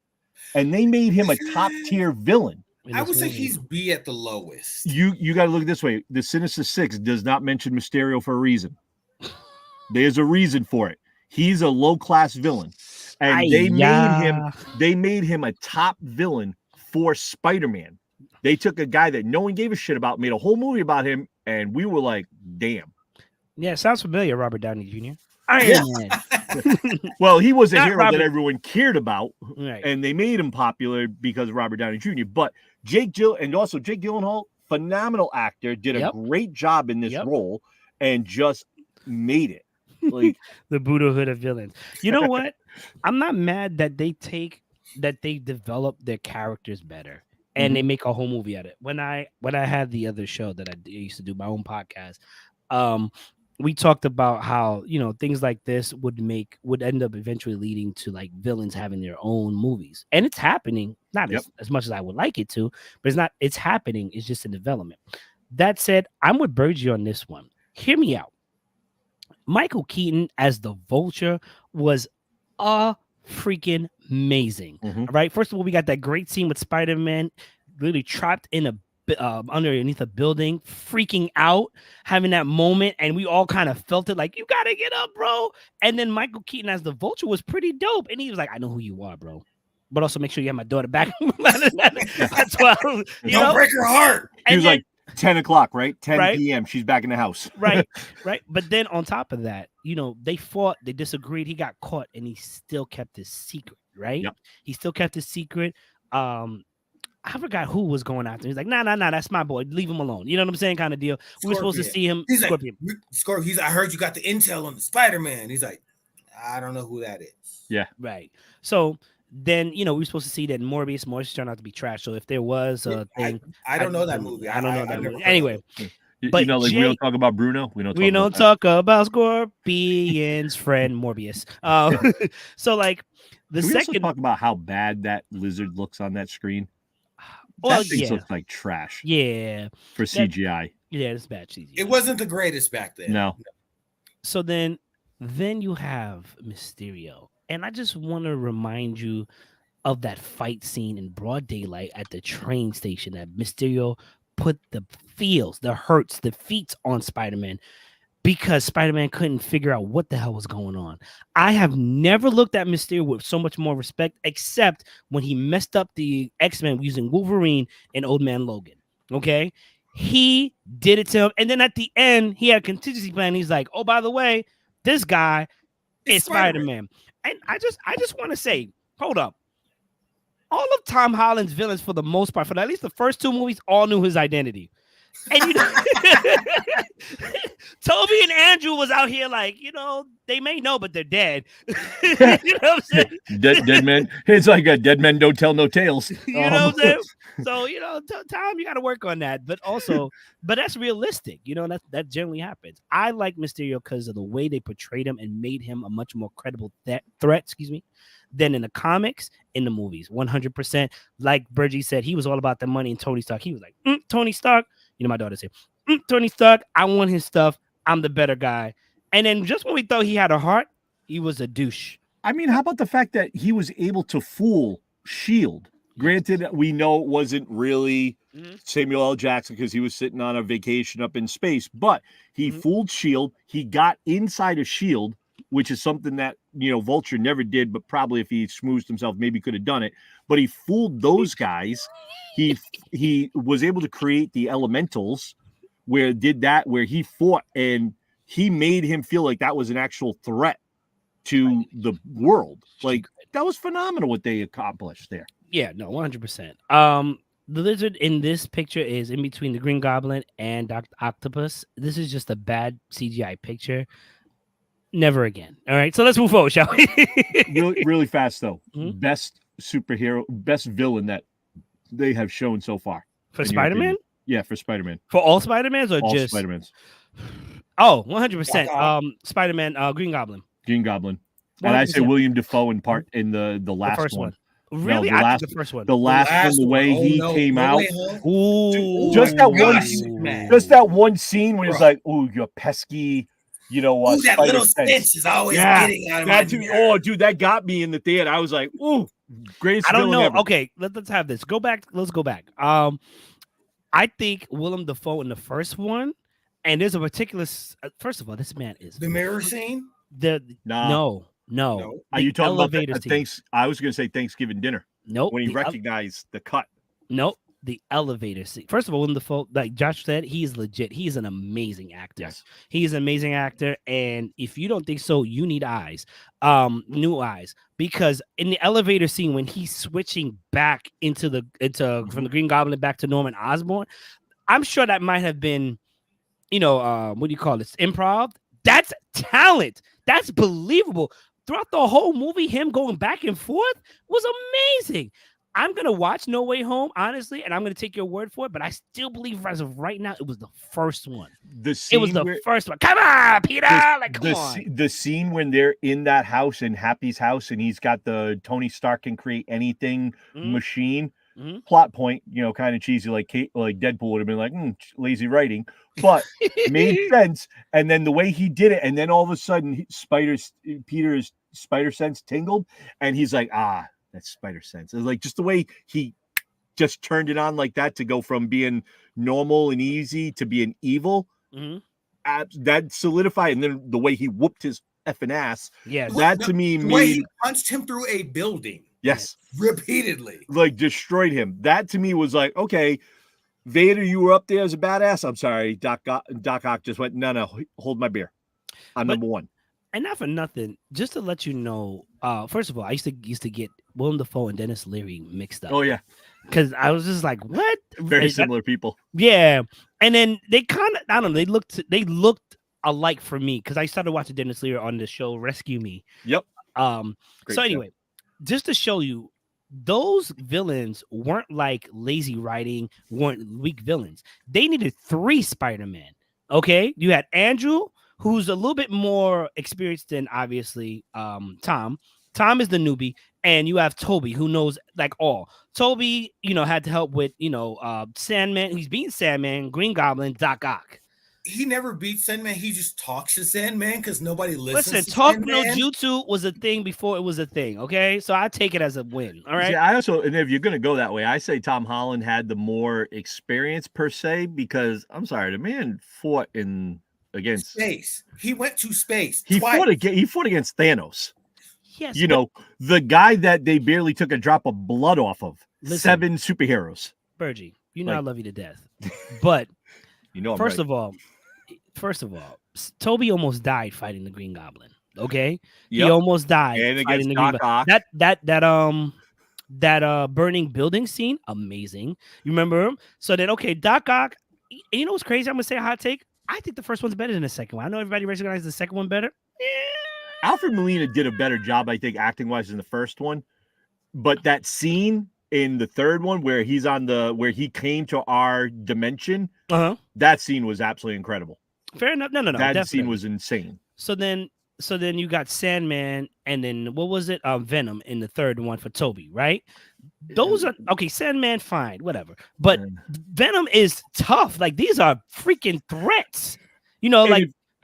And they made him a top tier villain. I would say he's B at the lowest. You got to look this way. The Sinister Six does not mention Mysterio for a reason. There's a reason for it. He's a low-class villain. And they made him a top villain for Spider-Man. They took a guy that no one gave a shit about, made a whole movie about him, and we were like, damn. Yeah, sounds familiar, Robert Downey Jr. Iron Man. Well, he was a Not hero that everyone cared about, and they made him popular because of Robert Downey Jr. But Jake Gyllenhaal, phenomenal actor, did a great job in this role, and just made it. Like the Buddhahood of villains. You know what? I'm not mad that they develop their characters better and they make a whole movie out of it. When I had the other show that I used to do, my own podcast, we talked about how, things like this would end up eventually leading to like villains having their own movies. And it's happening, not as much as I would like it to, but it's happening. It's just in development. That said, I'm with Bergie on this one. Hear me out. Michael Keaton as the Vulture was freaking amazing. All right. First of all, we got that great scene with Spider-Man really trapped in underneath a building, freaking out, having that moment, and we all kind of felt it like, you gotta get up, bro. And then Michael Keaton as the Vulture was pretty dope, and he was like, I know who you are, bro, but also make sure you have my daughter back. That's why don't break her heart. He was like 10 o'clock, right? 10 p.m. She's back in the house. Right. But then on top of that, they fought, they disagreed. He got caught and he still kept his secret, right? Yep. He still kept his secret. I forgot who was going after him. He's like, nah, that's my boy. Leave him alone. You know what I'm saying? Kind of deal. Scorpion. We were supposed to see him. He's Scorpion. Like, Scorpion. I heard you got the intel on the Spider-Man. He's like, I don't know who that is. Yeah. Right. So then, we were supposed to see that Morbius turned out to be trash. So if there was a thing, I don't know that movie. I don't know that movie. Anyway, But we don't talk about Bruno. We don't talk about Scorpion's friend Morbius. So like the Can we also second talk about how bad that lizard looks on that screen? Well, that thing looks like trash. Yeah. For CGI. Yeah, it's bad CGI. It wasn't the greatest back then. No. So then you have Mysterio. And I just want to remind you of that fight scene in broad daylight at the train station that Mysterio put the feels, the hurts, the feats on Spider-Man because Spider-Man couldn't figure out what the hell was going on. I have never looked at Mysterio with so much more respect, except when he messed up the X-Men using Wolverine and Old Man Logan. Okay? He did it to him. And then at the end, he had a contingency plan. He's like, oh, by the way, this guy is Spider-Man. And I just want to say, hold up. All of Tom Holland's villains, for the most part, for at least the first two movies, all knew his identity. And you know, Toby and Andrew was out here like, they may know, but they're dead. You know what I'm saying? Dead men. It's like a dead men don't tell no tales. You know what I'm saying? So, Tom, you got to work on that. But that's realistic. That generally happens. I like Mysterio because of the way they portrayed him and made him a much more credible threat, than in the comics, in the movies. 100%. Like Bergie said, he was all about the money and Tony Stark. He was like, Tony Stark. My daughter said, Tony Stark, I want his stuff. I'm the better guy. And then just when we thought he had a heart, he was a douche. I mean, how about the fact that he was able to fool S.H.I.E.L.D.? Granted, we know it wasn't really Samuel L. Jackson because he was sitting on a vacation up in space, but he fooled S.H.I.E.L.D. He got inside of S.H.I.E.L.D., which is something that, Vulture never did, but probably if he schmoozed himself, maybe could have done it. But he fooled those guys. He was able to create the elementals where he fought, and he made him feel like that was an actual threat to the world. Like, that was phenomenal what they accomplished there. Yeah, no, 100%. The lizard in this picture is in between the Green Goblin and Dr. Octopus. This is just a bad CGI picture. Never again. All right, so let's move forward, shall we? really fast, though. Best villain that they have shown so far. For Spider-Man? Yeah, for Spider-Man. For all Spider-Mans or all just? All Spider-Mans. Oh, 100%. Spider-Man, Green Goblin. Green Goblin. 100%. And I say William Dafoe in the last first one. Really? No, the first one. The last one, the way he came out. Ooh, just that one scene where it's like, ooh, you're pesky. That little stench is always getting out of my head. Oh, dude, that got me in the theater. I was like, ooh, greatest I don't know. Ever. Okay, let's have this. Let's go back. I think Willem Dafoe in the first one, and there's a particular. First of all, this man is the mirror scene. No. Are you talking about I was going to say Thanksgiving dinner. Nope. When he recognized the cut. Nope. The elevator scene. First of all, Willem Dafoe, like Josh said, he's legit. He's an amazing actor. Yes. He's an amazing actor. And if you don't think so, you need eyes. New eyes. Because in the elevator scene, when he's switching back from the Green Goblin back to Norman Osborn, I'm sure that might have been, what do you call this? Improv. That's talent. That's believable. Throughout the whole movie, him going back and forth was amazing. I'm going to watch No Way Home, honestly, and I'm going to take your word for it, but I still believe as of right now, it was the first one. It was the first one. Come on, Peter! Come on. The scene when they're in that house, in Happy's house, and he's got the Tony Stark can create anything machine. Plot point, kind of cheesy, like Deadpool would have been like, lazy writing, but made sense. And then the way he did it, and then all of a sudden, Peter's spider sense tingled, and he's like, that's spider sense. It's like just the way he just turned it on like that to go from being normal and easy to being evil. That solidified, and then the way he whooped his effing ass. Yes, that to me the way he punched him through a building. Yes, repeatedly, like destroyed him. That to me was like, okay, Vader, you were up there as a badass. I'm sorry, Doc Ock just went, no, hold my beer. I'm number one. And not for nothing, just to let you know, first of all, I used to get Willem Dafoe and Dennis Leary mixed up. Oh yeah, because I was just like, what? Very similar people. Yeah, and then they kind of, I don't know, they looked alike for me because I started watching Dennis Leary on the show Rescue Me. Yep. So anyway, just to show you, those villains weren't like lazy writing, weren't weak villains. They needed 3 Spider-Man. Okay, you had Andrew, who's a little bit more experienced than obviously Tom. Tom is the newbie, and you have Toby, who knows like all. Toby, had to help with Sandman. He's beating Sandman, Green Goblin, Doc Ock. He never beats Sandman. He just talks to Sandman because nobody listens. Listen, talk no jutsu was a thing before it was a thing. Okay, so I take it as a win. All right. Yeah, I also, and if you're gonna go that way, I say Tom Holland had the more experience per se, because I'm sorry, the man fought against space. He went to space. He fought against Thanos. Yes, the guy that they barely took a drop of blood off of. Listen, 7 superheroes. Bergie, I love you to death, but First of all, Toby almost died fighting the Green Goblin. Okay, he almost died fighting the Green Goblin. That burning building scene, amazing. You remember him? So then, Doc Ock. You know what's crazy? I'm gonna say a hot take. I think the first one's better than the second one. I know everybody recognizes the second one better. Yeah. Alfred Molina did a better job, I think, acting wise than the first one. But that scene in the third one where where he came to our dimension, that scene was absolutely incredible. Fair enough. No. That definitely. Scene was insane. So then you got Sandman, and then what was it? Venom in the third one for Toby, right? Those are okay. Sandman, fine, whatever. But Venom is tough. Like, these are freaking threats.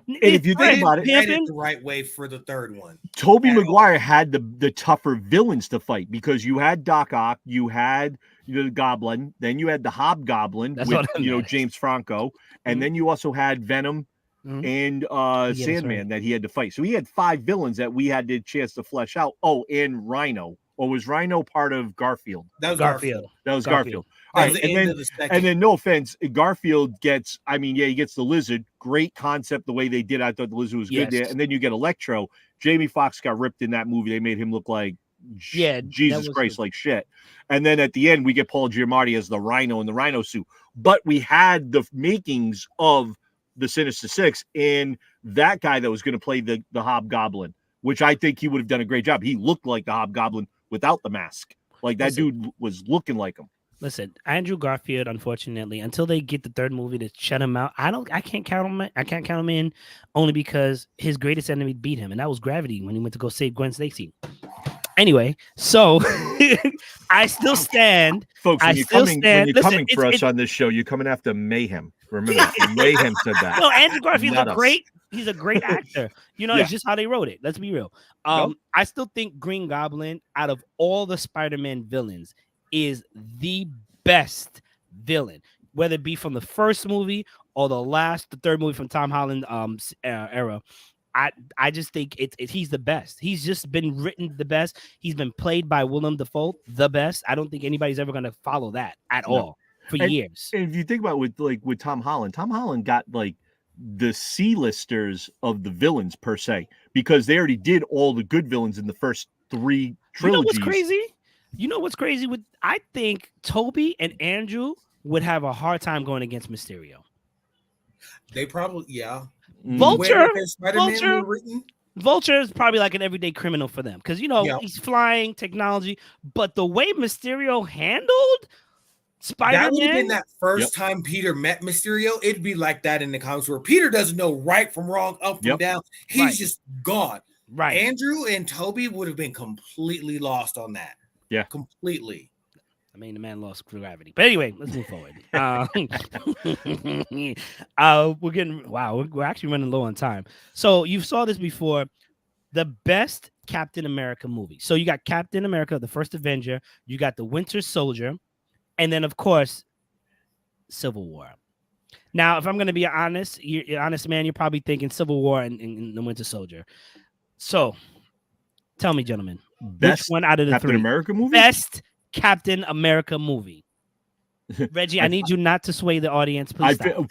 If you think about it, the right way for the third one. Tobey Maguire had the tougher villains to fight, because you had Doc Ock, you had the Goblin, then you had the Hobgoblin with James Franco, and then you also had Venom and Sandman that he had to fight. So he had 5 villains that we had the chance to flesh out. Oh, and Rhino. Or was Rhino part of Garfield? That was Garfield. That was Garfield. All right, and then no offense, Garfield gets, he gets the Lizard. Great concept, the way they did. I thought the Lizard was good there. And then you get Electro. Jamie Foxx got ripped in that movie. They made him look like Jesus Christ, like shit. And then at the end, we get Paul Giamatti as the Rhino in the Rhino suit. But we had the makings of the Sinister Six and that guy that was going to play the Hobgoblin, which I think he would have done a great job. He looked like the Hobgoblin without the mask. Like, that dude was looking like him. Listen, Andrew Garfield, unfortunately, until they get the third movie to shut him out, I can't count him in, only because his greatest enemy beat him, and that was Gravity when he went to go save Gwen Stacy. Anyway, so I still stand. Folks, when you're coming for us on this show, you're coming after Mayhem. Remember that. Mayhem said that. No, Andrew Garfield's he's a great actor. It's just how they wrote it. Let's be real. I still think Green Goblin, out of all the Spider-Man villains, is the best villain, whether it be from the first movie or the third movie from Tom Holland era. I just think he's the best. He's just been written the best. He's been played by Willem Dafoe the best. I don't think anybody's ever going to follow that at all for years. And if you think about it with Tom Holland got like the C-listers of the villains per se, because they already did all the good villains in the first 3 trilogies. You know what's crazy? I think Toby and Andrew would have a hard time going against Mysterio. They probably, Vulture is probably like an everyday criminal for them, because he's flying technology, but the way Mysterio handled Spider-Man, that would have been that first time Peter met Mysterio. It'd be like that in the comics, where Peter doesn't know right from wrong, up from down. He's just gone. Right. Andrew and Toby would have been completely lost on that. Yeah, completely. I mean, the man lost gravity. But anyway, let's move forward. We're actually running low on time. So you saw this before. The best Captain America movie. So you got Captain America, the first Avenger. You got the Winter Soldier. And then, of course, Civil War. Now, if I'm going to be honest, you're honest, man, you're probably thinking Civil War and the Winter Soldier. So tell me, gentlemen, which one out of the Captain 3? America movie? Best Captain America movie. Reggie, I need you not to sway the audience. Please stop.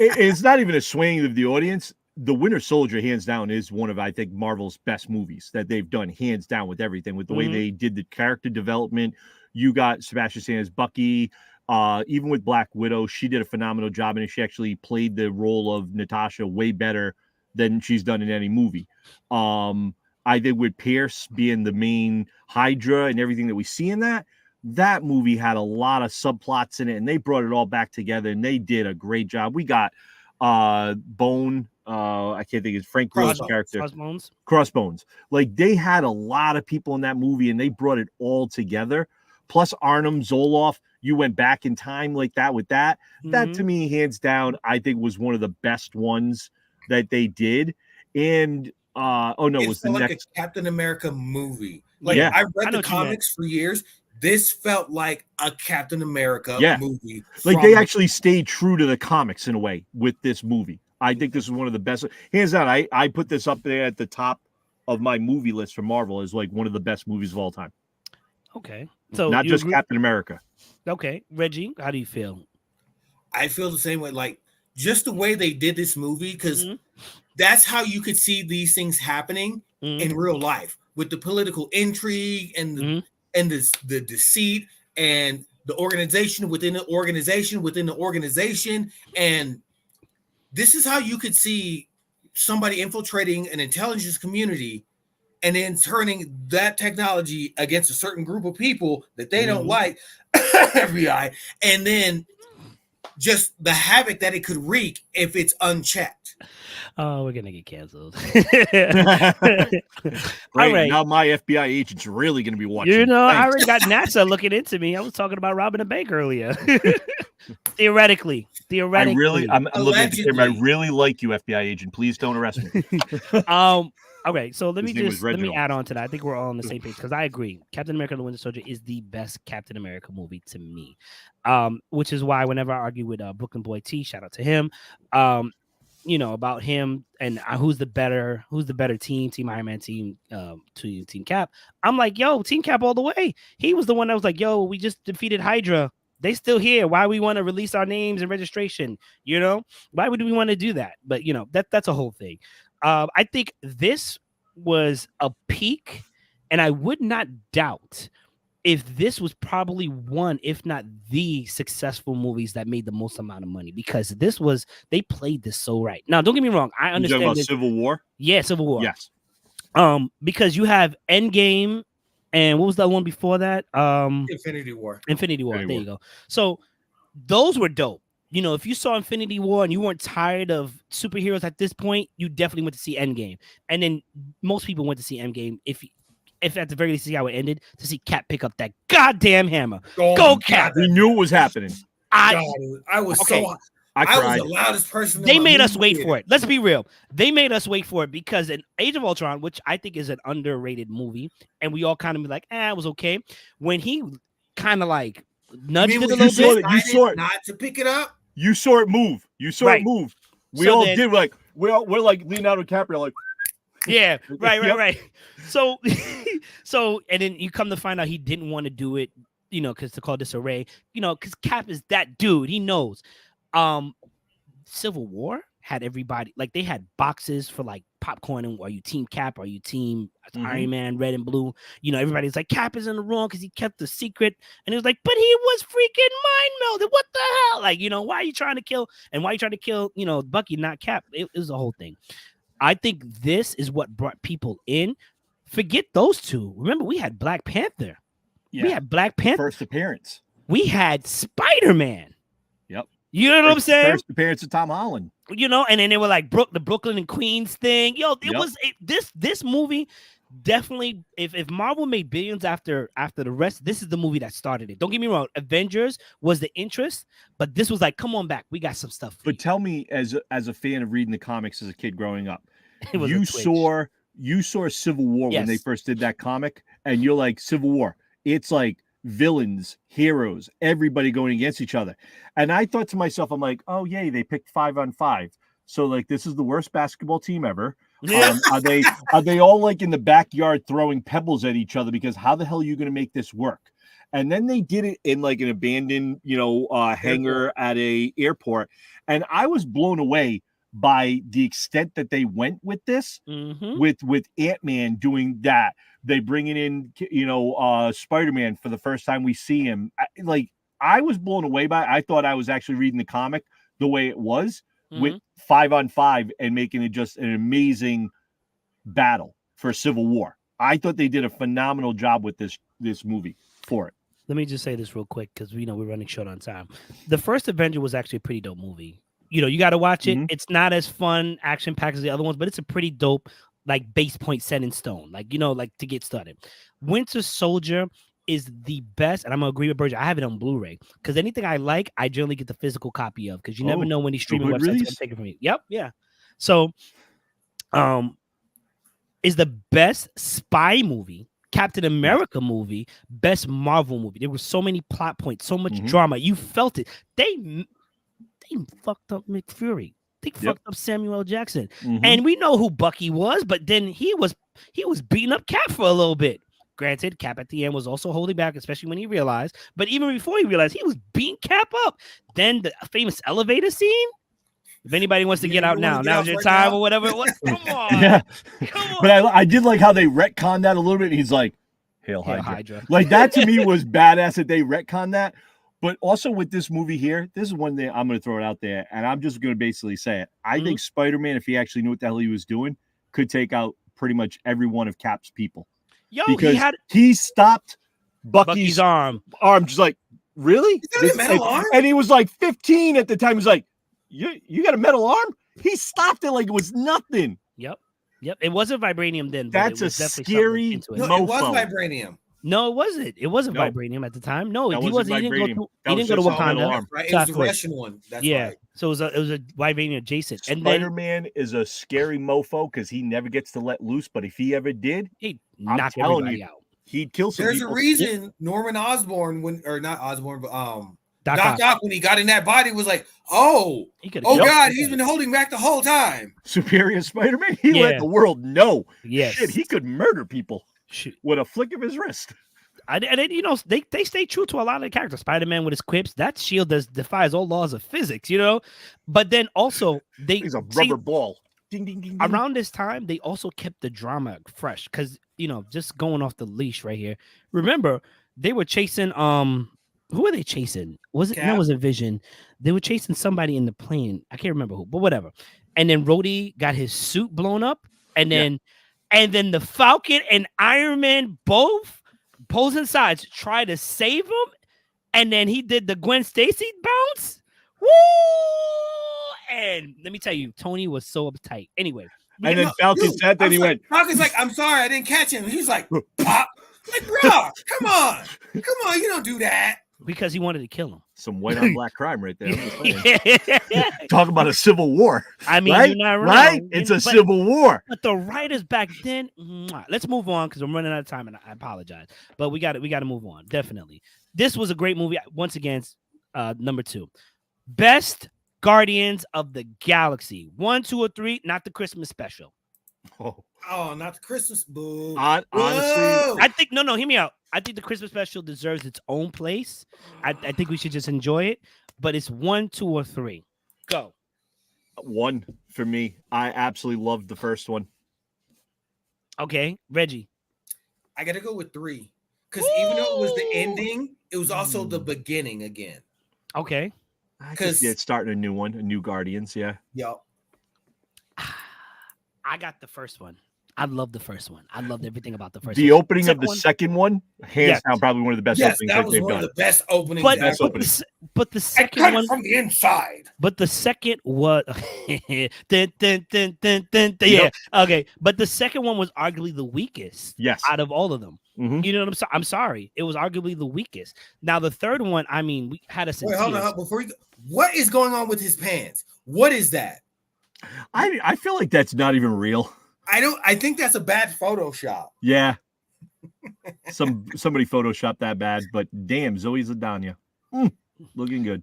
It's not even a swaying of the audience. The Winter Soldier, hands down, is one of, I think, Marvel's best movies that they've done, hands down, with everything, with the way they did the character development. You got Sebastian Stan as Bucky. Even with Black Widow, she did a phenomenal job, and she actually played the role of Natasha way better than she's done in any movie. I think with Pierce being the main Hydra and everything that we see in that movie had a lot of subplots in it, and they brought it all back together, and they did a great job. We got Bone, I can't think of Frank Grillo's character. Crossbones. Like, they had a lot of people in that movie, and they brought it all together. Plus Arnim Zoloff, you went back in time like that with that. That, to me, hands down, I think was one of the best ones that they did. And it was the like next a Captain America movie. Like, I read the comics for years. This felt like a Captain America movie. Like, they actually stayed true to the comics in a way with this movie. I think this is one of the best. Hands down, I put this up there at the top of my movie list for Marvel as like one of the best movies of all time. Okay. So not just Captain America. Okay. Reggie, how do you feel? I feel the same way. Like, just the way they did this movie, because that's how you could see these things happening in real life, with the political intrigue and the deceit and the organization within the organization. And this is how you could see somebody infiltrating an intelligence community and then turning that technology against a certain group of people that they don't like, FBI, and then just the havoc that it could wreak if it's unchecked. Oh, we're gonna get canceled. All right, now my FBI agent's really gonna be watching. You know, I already got NASA looking into me. I was talking about robbing a bank earlier. Theoretically. I'm looking at the camera. I really like you, FBI agent. Please don't arrest me. Okay, so let me add on to that. I think we're all on the same page, because I agree. Captain America: The Winter Soldier is the best Captain America movie to me. Which is why whenever I argue with Brooklyn Boy T, shout out to him, about him and who's the better team Iron Man, team Cap. I'm like, yo, Team Cap all the way. He was the one that was like, yo, we just defeated Hydra. They still here. Why we want to release our names and registration? Why would we want to do that? But that's a whole thing. I think this was a peak, and I would not doubt if this was probably one, if not the successful movies that made the most amount of money, because they played this so right. Now, don't get me wrong. I understand. You're talking about Civil War? Yeah, Civil War. Yes. Because you have Endgame, and what was the one before that? Infinity War. There you go. So those were dope. If you saw Infinity War and you weren't tired of superheroes at this point, you definitely went to see Endgame. And then most people went to see Endgame, if at the very least, see how it ended, to see Cap pick up that goddamn hammer. Go Cap! We knew it was happening. I was so... I was the loudest person. They made us wait for it. Let's be real. They made us wait for it, because in Age of Ultron, which I think is an underrated movie, and we all kind of be like, it was okay. When he kind of like nudged it a little bit. You saw it. Not to pick it up. You saw it move. It move. We all did. We're like Leonardo DiCaprio, like. Yeah, right. So, and then you come to find out he didn't want to do it, because to call disarray, because Cap is that dude. He knows. Civil War had everybody, like, they had boxes for like popcorn, and are you Team Cap? Are you Team Iron Man, red and blue? Everybody's like, Cap is in the wrong because he kept the secret, and it was like, but he was freaking mind melded. What the hell? Like, why are you trying to kill? And why are you trying to kill, Bucky, not Cap? It was a whole thing. I think this is what brought people in. Forget those two. Remember, we had Black Panther. Yeah. We had Black Panther first appearance. We had Spider-Man. Yep. You know what I'm saying? First appearance of Tom Holland. And then they were like the Brooklyn and Queens thing. Was this movie definitely. If Marvel made billions after the rest, this is the movie that started it. Don't get me wrong. Avengers was the interest, but this was like, come on back, we got some stuff. But tell me, as a fan of reading the comics as a kid growing up, you saw Civil War when they first did that comic, and you're like, Civil War. It's like villains, heroes, everybody going against each other. And I thought to myself, I'm like, oh, yay, they picked 5-on-5. So, like, this is the worst basketball team ever. Are they all, like, in the backyard throwing pebbles at each other? Because how the hell are you going to make this work? And then they did it in, like, an abandoned, hangar at a airport. And I was blown away by the extent that they went with this, with Ant-Man doing that. They bringing in, Spider-Man for the first time we see him. I was blown away by it. I thought I was actually reading the comic the way it was with 5-on-5 and making it just an amazing battle. for Civil War. I thought they did a phenomenal job with this movie for it. Let me just say this real quick because we're running short on time. The first Avenger was actually a pretty dope movie. You got to watch it. It's not as fun, action packed as the other ones, but it's a pretty dope, like, base point set in stone. Like, like to get started. Winter Soldier is the best, and I'm gonna agree with Virgil. I have it on Blu-ray because anything I like, I generally get the physical copy of because you never know when these streaming websites are gonna take it from you. Yep, yeah. So, is the best spy movie, Captain America movie, best Marvel movie. There were so many plot points, so much drama. You felt it. They fucked up Nick Fury. They fucked up Samuel L. Jackson, and we know who Bucky was, but then he was beating up Cap for a little bit. Granted, Cap at the end was also holding back, especially when he realized. But even before he realized, he was beating Cap up. Then the famous elevator scene. If anybody wants to get out now, now's your time or whatever. Come on. Come on. But I did like how they retconned that a little bit. He's like, Hail Hydra. Like, that to me was badass that they retconned that. But also with this movie here, this is one thing I'm going to throw it out there, and I'm just going to basically say it. I think Spider-Man, if he actually knew what the hell he was doing, could take out pretty much every one of Cap's people. Yo, because he stopped Bucky's arm. Just like, really? And he was like 15 at the time. He's like, you got a metal arm? He stopped it like it was nothing. Yep. It wasn't vibranium then. That's a scary mofo. No, it was vibranium. No, it wasn't. It wasn't vibranium at the time. No, he wasn't. He didn't go to Wakanda. Right? It was the Russian one. That's right. So it was a vibranium adjacent. And Spider-Man is a scary mofo because he never gets to let loose. But if he ever did, he'd knock everybody out. He'd kill some people. There's a reason Norman Osborn, not Osborn, but Doc Ock, when he got in that body, was like, oh God, he's been holding back the whole time. Superior Spider-Man. He let the world know. Yes. Shit, he could murder people with a flick of his wrist. And they stay true to a lot of the characters. Spider-Man with his quips, that shield defies all laws of physics, But then also he's a rubber ball. Ding, ding, ding, ding. Around this time, they also kept the drama fresh because just going off the leash right here. Remember, they were chasing who were they chasing? That was a Vision. They were chasing somebody in the plane. I can't remember who, but whatever. And then Rhodey got his suit blown up, and then the Falcon and Iron Man both opposing sides try to save him, and then he did the Gwen Stacy bounce. Woo! And let me tell you, Tony was so uptight. Anyway, and then Falcon said that he went. Falcon's like, "I'm sorry, I didn't catch him." He's like, "Pop!" Like, bro, come on, you don't do that. Because he wanted to kill him. Some white on black crime right there. Talk about a civil war. I mean, right? You're not wrong. Right? It's a civil war. But the writers back then, let's move on because I'm running out of time and I apologize. But we got to move on. Definitely. This was a great movie. Once again, number 2. Best Guardians of the Galaxy. 1, 2, or 3, not the Christmas special. Oh, not the Christmas boo. Honestly, I think no, hear me out. I think the Christmas special deserves its own place. I think we should just enjoy it. But it's 1, 2, or 3. Go. 1 for me. I absolutely loved the first one. Okay, Reggie. I gotta go with 3 because even though it was the ending, it was also the beginning again. Okay. Because it's starting a new one, a new Guardians. Yeah. Yep. I got the first one. I love the first one. I loved everything about the first one. The opening of the one, second one, hands down, probably one of the best openings that was one of the best openings. But the second one from the inside. But the second was yeah. Okay. But the second one was arguably the weakest. Yes. Out of all of them. Mm-hmm. You know what I'm saying? I'm sorry. It was arguably the weakest. Now the third one, I mean, we had a Wait, hold on. Before you go, what is going on with his pants? What is that? I feel like that's not even real. I think that's a bad Photoshop. Yeah. Somebody photoshopped that bad, but damn, Zoe Saldana. Looking good.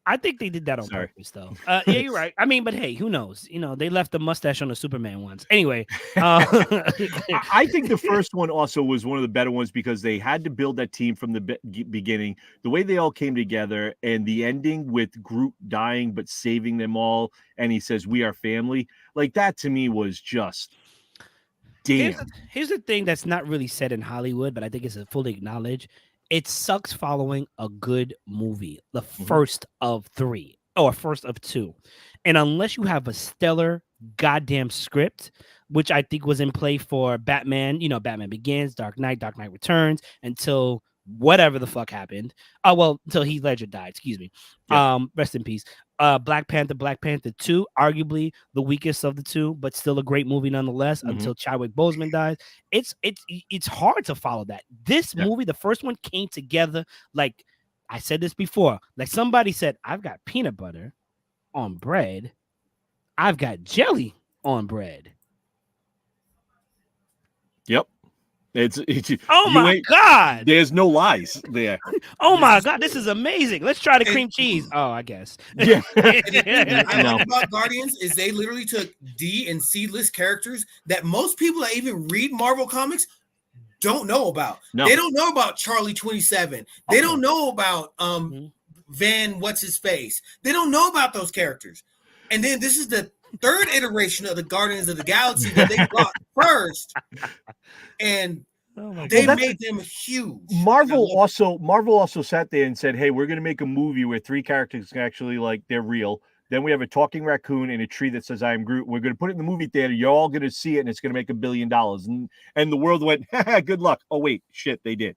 I think they did that on purpose, though. Yeah, you're right. I mean, but hey, who knows? They left the mustache on the Superman ones. Anyway. I think the first one also was one of the better ones because they had to build that team from the beginning. The way they all came together and the ending with Groot dying but saving them all. And he says, "We are family." Like that to me was just damn. Here's the thing that's not really said in Hollywood, but I think it's fully acknowledged. It sucks following a good movie, the first of 3. or a first of two. And unless you have a stellar goddamn script, which I think was in play for Batman, Batman Begins, Dark Knight Returns, until whatever the fuck happened. Until Heath Ledger died, excuse me. Yeah. Rest in peace. Black Panther 2, arguably the weakest of the two, but still a great movie nonetheless, until Chadwick Boseman dies. It's hard to follow that. This movie, the first one, came together like I said this before. Like somebody said, I've got peanut butter on bread. I've got jelly on bread. Yep. It's oh my God. There's no lies there. Oh my God, this is amazing. Let's try the cream cheese. Oh, I guess. Yeah. I love about Guardians is they literally took D and C list characters that most people that even read Marvel comics don't know about. No. They don't know about Charlie 27. They don't know about Van what's his face. They don't know about those characters. And then this is the third iteration of the Guardians of the Galaxy that they brought first, and they made them huge. Marvel also sat there and said, "Hey, we're going to make a movie where three characters actually they're real. Then we have a talking raccoon and a tree that says I am Groot. We're going to put it in the movie theater. You're all going to see it, and it's going to make $1 billion." And the world went, "Good luck." Oh wait, shit, they did.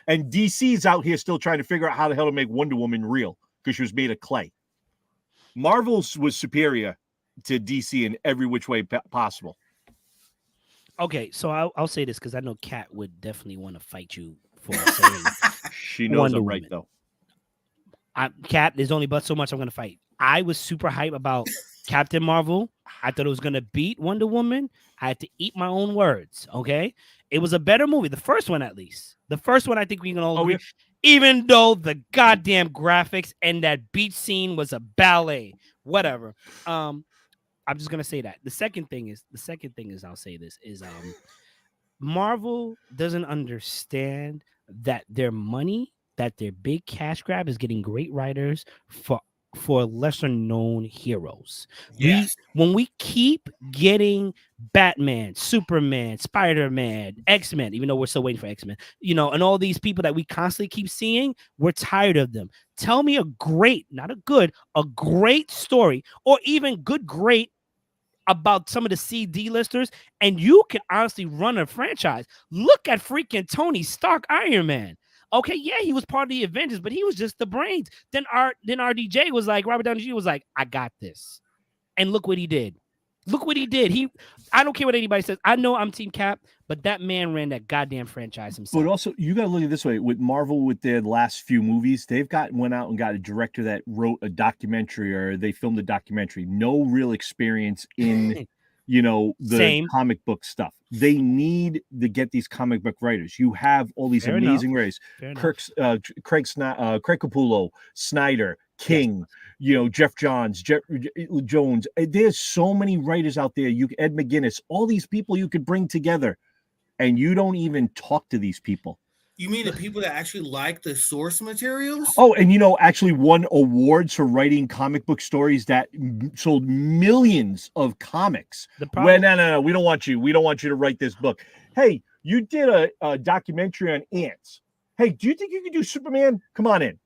And DC's out here still trying to figure out how the hell to make Wonder Woman real because she was made of clay. Marvel's was superior to DC in every which way possible. Okay, so I'll say this because I know Kat would definitely want to fight you for saying she knows I'm right though. Kat, there's only but so much I'm going to fight. I was super hype about Captain Marvel. I thought it was going to beat Wonder Woman. I had to eat my own words. Okay, it was a better movie. The first one, at least. The first one, I think we can all agree. Yeah. Even though the goddamn graphics and that beach scene was a ballet, whatever. I'm just gonna say that. The second thing is I'll say this is Marvel doesn't understand that their money, that their big cash grab is getting great writers for lesser known heroes. Yes. When we keep getting Batman, Superman, Spider-Man, X-Men, even though we're still waiting for X-Men, and all these people that we constantly keep seeing, we're tired of them. Tell me a great story, or even great about some of the CD listers, and you can honestly run a franchise. Look at freaking Tony Stark, Iron Man. Okay, yeah, he was part of the Avengers, but he was just the brains. Then RDJ was like, Robert Downey Jr. was like, I got this. And look what he did. I don't care what anybody says. I know I'm Team Cap, but that man ran that goddamn franchise himself. But also, you got to look at it this way. With Marvel, with their last few movies, they've went out and got a director that wrote a documentary, or they filmed a documentary. No real experience in, the comic book stuff. They need to get these comic book writers. You have all these amazing writers. Craig Capullo, Snyder, King. Yes. Jeff Jones. There's so many writers out there. Ed McGuinness, all these people you could bring together, and you don't even talk to these people. You mean the people that actually like the source materials? Oh, and actually won awards for writing comic book stories that sold millions of comics. No, we don't want you. We don't want you to write this book. Hey, you did a documentary on ants. Hey, do you think you could do Superman? Come on in.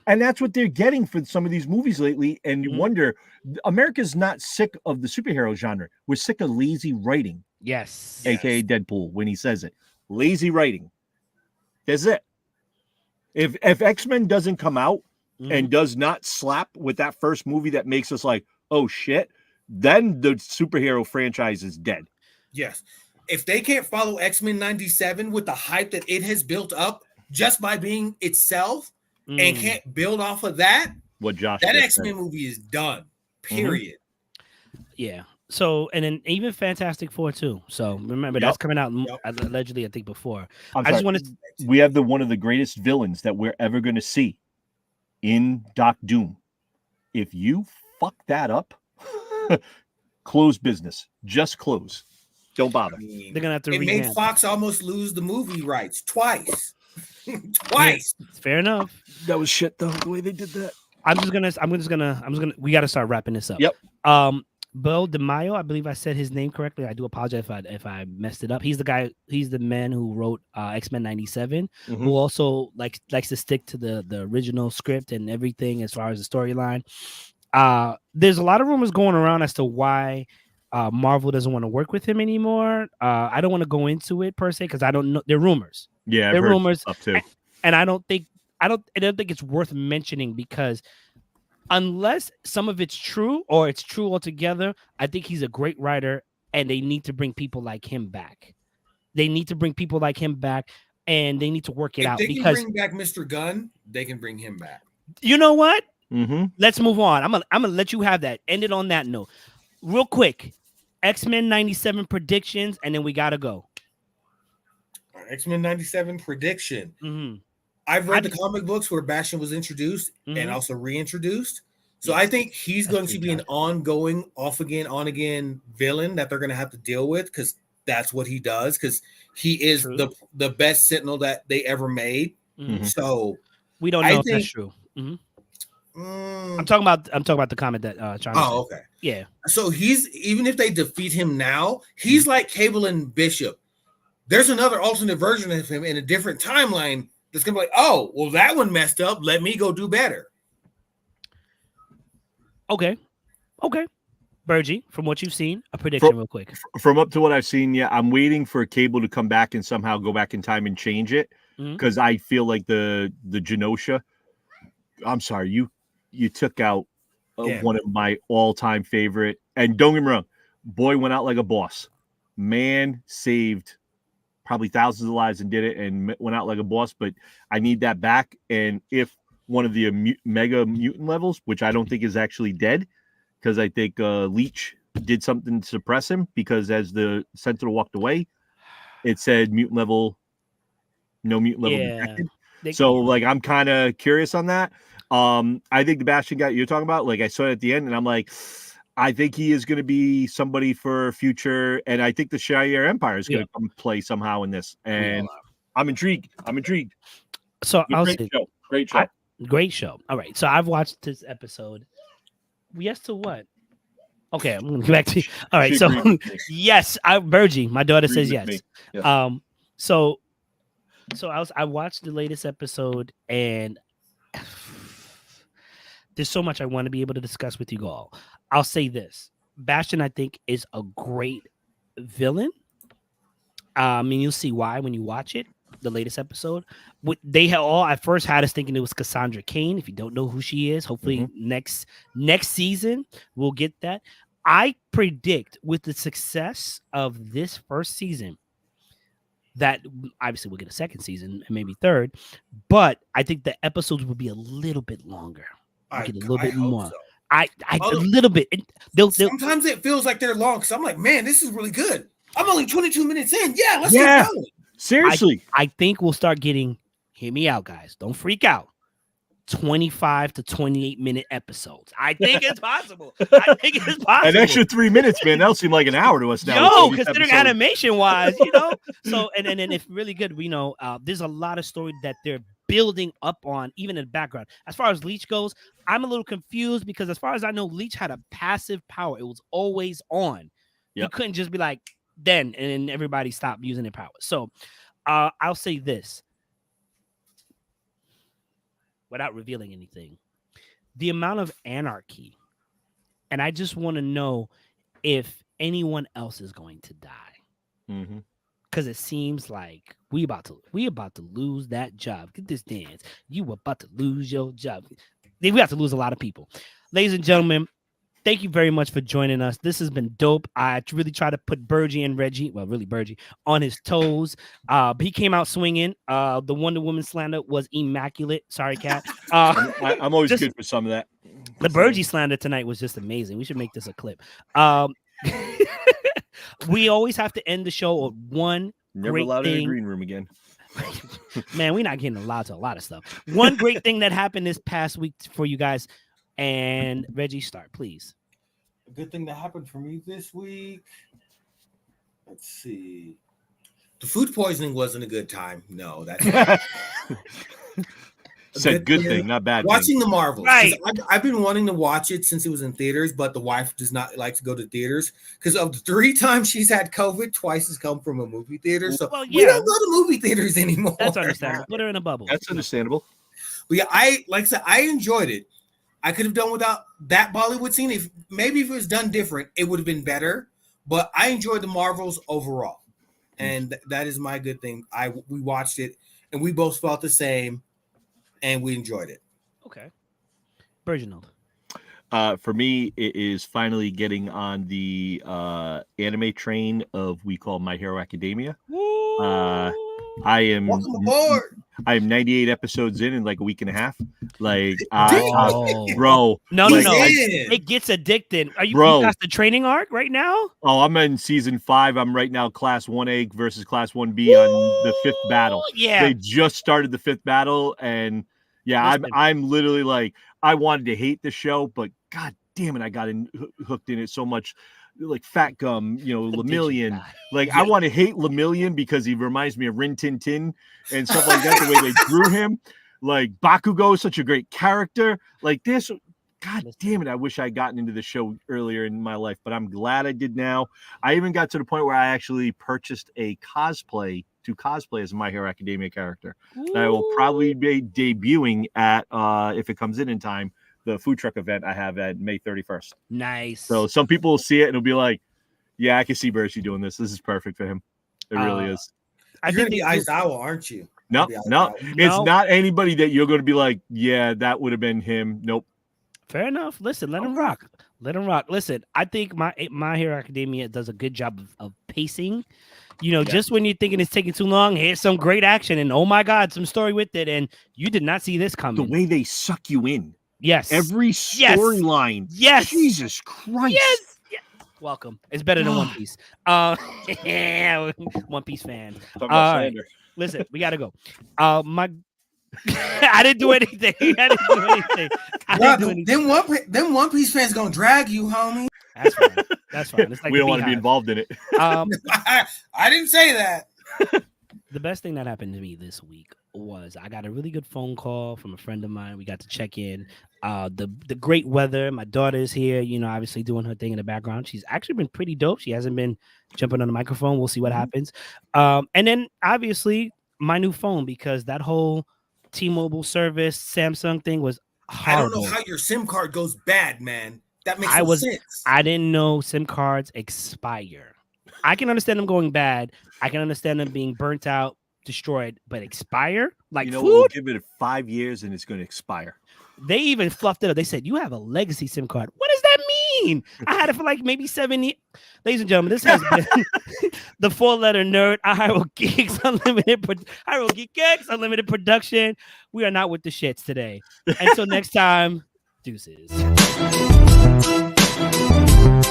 And that's what they're getting for some of these movies lately. And you wonder, America's not sick of the superhero genre. We're sick of lazy writing. Yes. AKA Deadpool when he says it. Lazy writing. That's it. If X-Men doesn't come out and does not slap with that first movie that makes us like, oh shit, then the superhero franchise is dead. Yes. If they can't follow X-Men 97 with the hype that it has built up just by being itself and can't build off of that, that X-Men movie is done. Period. Yeah. So, and then even Fantastic Four too. So remember, that's coming out allegedly, I think, before. We have one of the greatest villains that we're ever going to see in Doc Doom. If you fuck that up, close business. Just close. Don't bother. They're gonna have to. It made Fox almost lose the movie rights twice. Twice. Yeah, fair enough. That was shit though. The way they did that. I'm just gonna. We got to start wrapping this up. Yep. Bo DeMaio, I believe I said his name correctly. I do apologize if I messed it up. He's the guy. He's the man who wrote X-Men 97, who also likes to stick to the original script and everything as far as the storyline. There's a lot of rumors going around as to why Marvel doesn't want to work with him anymore. I don't want to go into it per se because I don't know. They're rumors. Yeah, they're rumors up too. And I don't think it's worth mentioning because unless some of it's true or it's true altogether, I think he's a great writer and they need to bring people like him back. They need to bring people like him back and they need to work it out. If they because can bring back Mr. Gunn, they can bring him back. You know what? Let's move on. I'm gonna let you have that. End it on that note. Real quick. X-Men 97 predictions, and then we gotta go. X-Men 97 prediction. I've read the comic books where Bastion was introduced and also reintroduced. So I think he's going to be an ongoing, off again, on again villain that they're going to have to deal with because that's what he does. Because he is the best Sentinel that they ever made. So we don't know if that's true. I'm talking about the comment that Charlie said. Okay. Yeah. So he's, even if they defeat him now, he's like Cable and Bishop. There's another alternate version of him in a different timeline that's gonna be like, oh, well, that one messed up. Let me go do better. Okay. Bergie, from what you've seen, a prediction real quick. From up to what I've seen, yeah, I'm waiting for Cable to come back and somehow go back in time and change it because I feel like the Genosha. I'm sorry, you took out one of my all-time favorite. And don't get me wrong, boy went out like a boss. Man saved probably thousands of lives and did it and went out like a boss. But I need that back. And if one of the mega mutant levels, which I don't think is actually dead, because I think Leech did something to suppress him, because as the Sentinel walked away, it said mutant level, no mutant level detected. So like I'm kind of curious on that. I think the Bastion guy you're talking about, like I saw it at the end, and I'm like, I think he is going to be somebody for future, and I think the Shire Empire is going to come play somehow in this, and I'm intrigued. So I'll say, great show. All right, so I've watched this episode. Yes to what? Okay, I'm going to go back to you. All right, so yes, Bergie, my daughter says yes. So I watched the latest episode, and there's so much I want to be able to discuss with you all. I'll say this. Bastion, I think, is a great villain. And you'll see why when you watch it, the latest episode. They had all at first had us thinking it was Cassandra Cain. If you don't know who she is, hopefully next season we'll get that. I predict with the success of this first season that obviously we'll get a second season and maybe third, but I think the episodes will be a little bit longer. Get a little bit more. So. A little bit. Sometimes it feels like they're long because I'm like, man, this is really good. I'm only 22 minutes in. Yeah, let's get going. Seriously. I think we'll start getting, hear me out, guys. Don't freak out. 25 to 28 minute episodes. I think it's possible. An extra 3 minutes, man. That'll seem like an hour to us now. Yo, considering animation wise, So and it's really good. We know there's a lot of story that they're building up on, even in the background. As far as Leech goes, I'm a little confused because as far as I know, Leech had a passive power. It was always on. You couldn't just be like, then, and then everybody stopped using their power. So I'll say this without revealing anything. The amount of anarchy, and I just want to know if anyone else is going to die. Because it seems like we about to lose that job. Get this dance. You about to lose your job. We have to lose a lot of people. Ladies and gentlemen, thank you very much for joining us. This has been dope. I really try to put Bergie and Reggie, well, really Bergie, on his toes. He came out swinging. The Wonder Woman slander was immaculate. Sorry, Kat. I'm always good for some of that. The Bergie slander tonight was just amazing. We should make this a clip. We always have to end the show with one Never allowed in the green room again. Man, we're not getting allowed to a lot of stuff. One great thing that happened this past week for you guys. And Reggie, start, please. A good thing that happened for me this week. Let's see. The food poisoning wasn't a good time. No, that's Said good thing, not bad watching thing. the Marvels. Right. I've been wanting to watch it since it was in theaters, but the wife does not like to go to theaters because of the 3 times she's had COVID, twice has come from a movie theater. So we don't go to movie theaters anymore. That's understandable. Put her in a bubble. That's understandable. But yeah, like I said, I enjoyed it. I could have done without that Bollywood scene. If it was done different, it would have been better. But I enjoyed the Marvels overall, and that is my good thing. We watched it, and we both felt the same, and we enjoyed it. Okay, Reginald. For me, it is finally getting on the anime train of we call My Hero Academia. I am welcome aboard. I am 98 episodes in like a week and a half. Like, No. bro. It gets addicted. Are you past the training arc right now? Oh, I'm in season 5. I'm right now class 1A versus class 1B on the 5th battle. Yeah. They just started the 5th battle. And yeah, I'm literally like, I wanted to hate the show, but god damn it, I got hooked in it so much. Like Fat Gum, Lemillion. Like I want to hate Lemillion because he reminds me of Rin Tin Tin and stuff like that. The way they drew him, like Bakugo is such a great character. Like this, god damn it! I wish I'd gotten into the show earlier in my life, but I'm glad I did now. I even got to the point where I actually purchased a cosplay as a My Hero Academia character. That I will probably be debuting at if it comes in time. The food truck event I have at May 31st. Nice. So some people will see it and it'll be like, yeah, I can see Bershie doing this. This is perfect for him. It really is. You're going to be Aizawa, aren't you? No. It's not anybody that you're going to be like, yeah, that would have been him. Nope. Fair enough. Listen, let him rock. Let him rock. Listen, I think My Hero Academia does a good job of pacing. Just when you're thinking it's taking too long, here's some great action and oh my God, some story with it. And you did not see this coming. The way they suck you in. Yes. Every storyline. Yes. Jesus Christ. Yes. Welcome. It's better than One Piece. One Piece fan. All right. Listen, we gotta go. I didn't do anything. Them One Piece fans gonna drag you, homie. That's fine. It's like we don't want to be involved in it. I didn't say that. The best thing that happened to me this week was I got a really good phone call from a friend of mine. We got to check in. The great weather. My daughter's here, obviously doing her thing in the background. She's actually been pretty dope. She hasn't been jumping on the microphone. We'll see what happens. And then obviously my new phone, because that whole T-Mobile service Samsung thing was horrible. I don't know how your SIM card goes bad, man. That makes no sense. I didn't know SIM cards expire. I can understand them going bad. I can understand them being burnt out, destroyed, but expire like food. We'll give it 5 years and it's going to expire. They even fluffed it up. They said you have a legacy SIM card. What does that mean? I had it for like maybe 7 years. Ladies and gentlemen, this has been the 4-letter nerd. Hyrule Geeks Unlimited Production. We are not with the shits today. Until next time, deuces.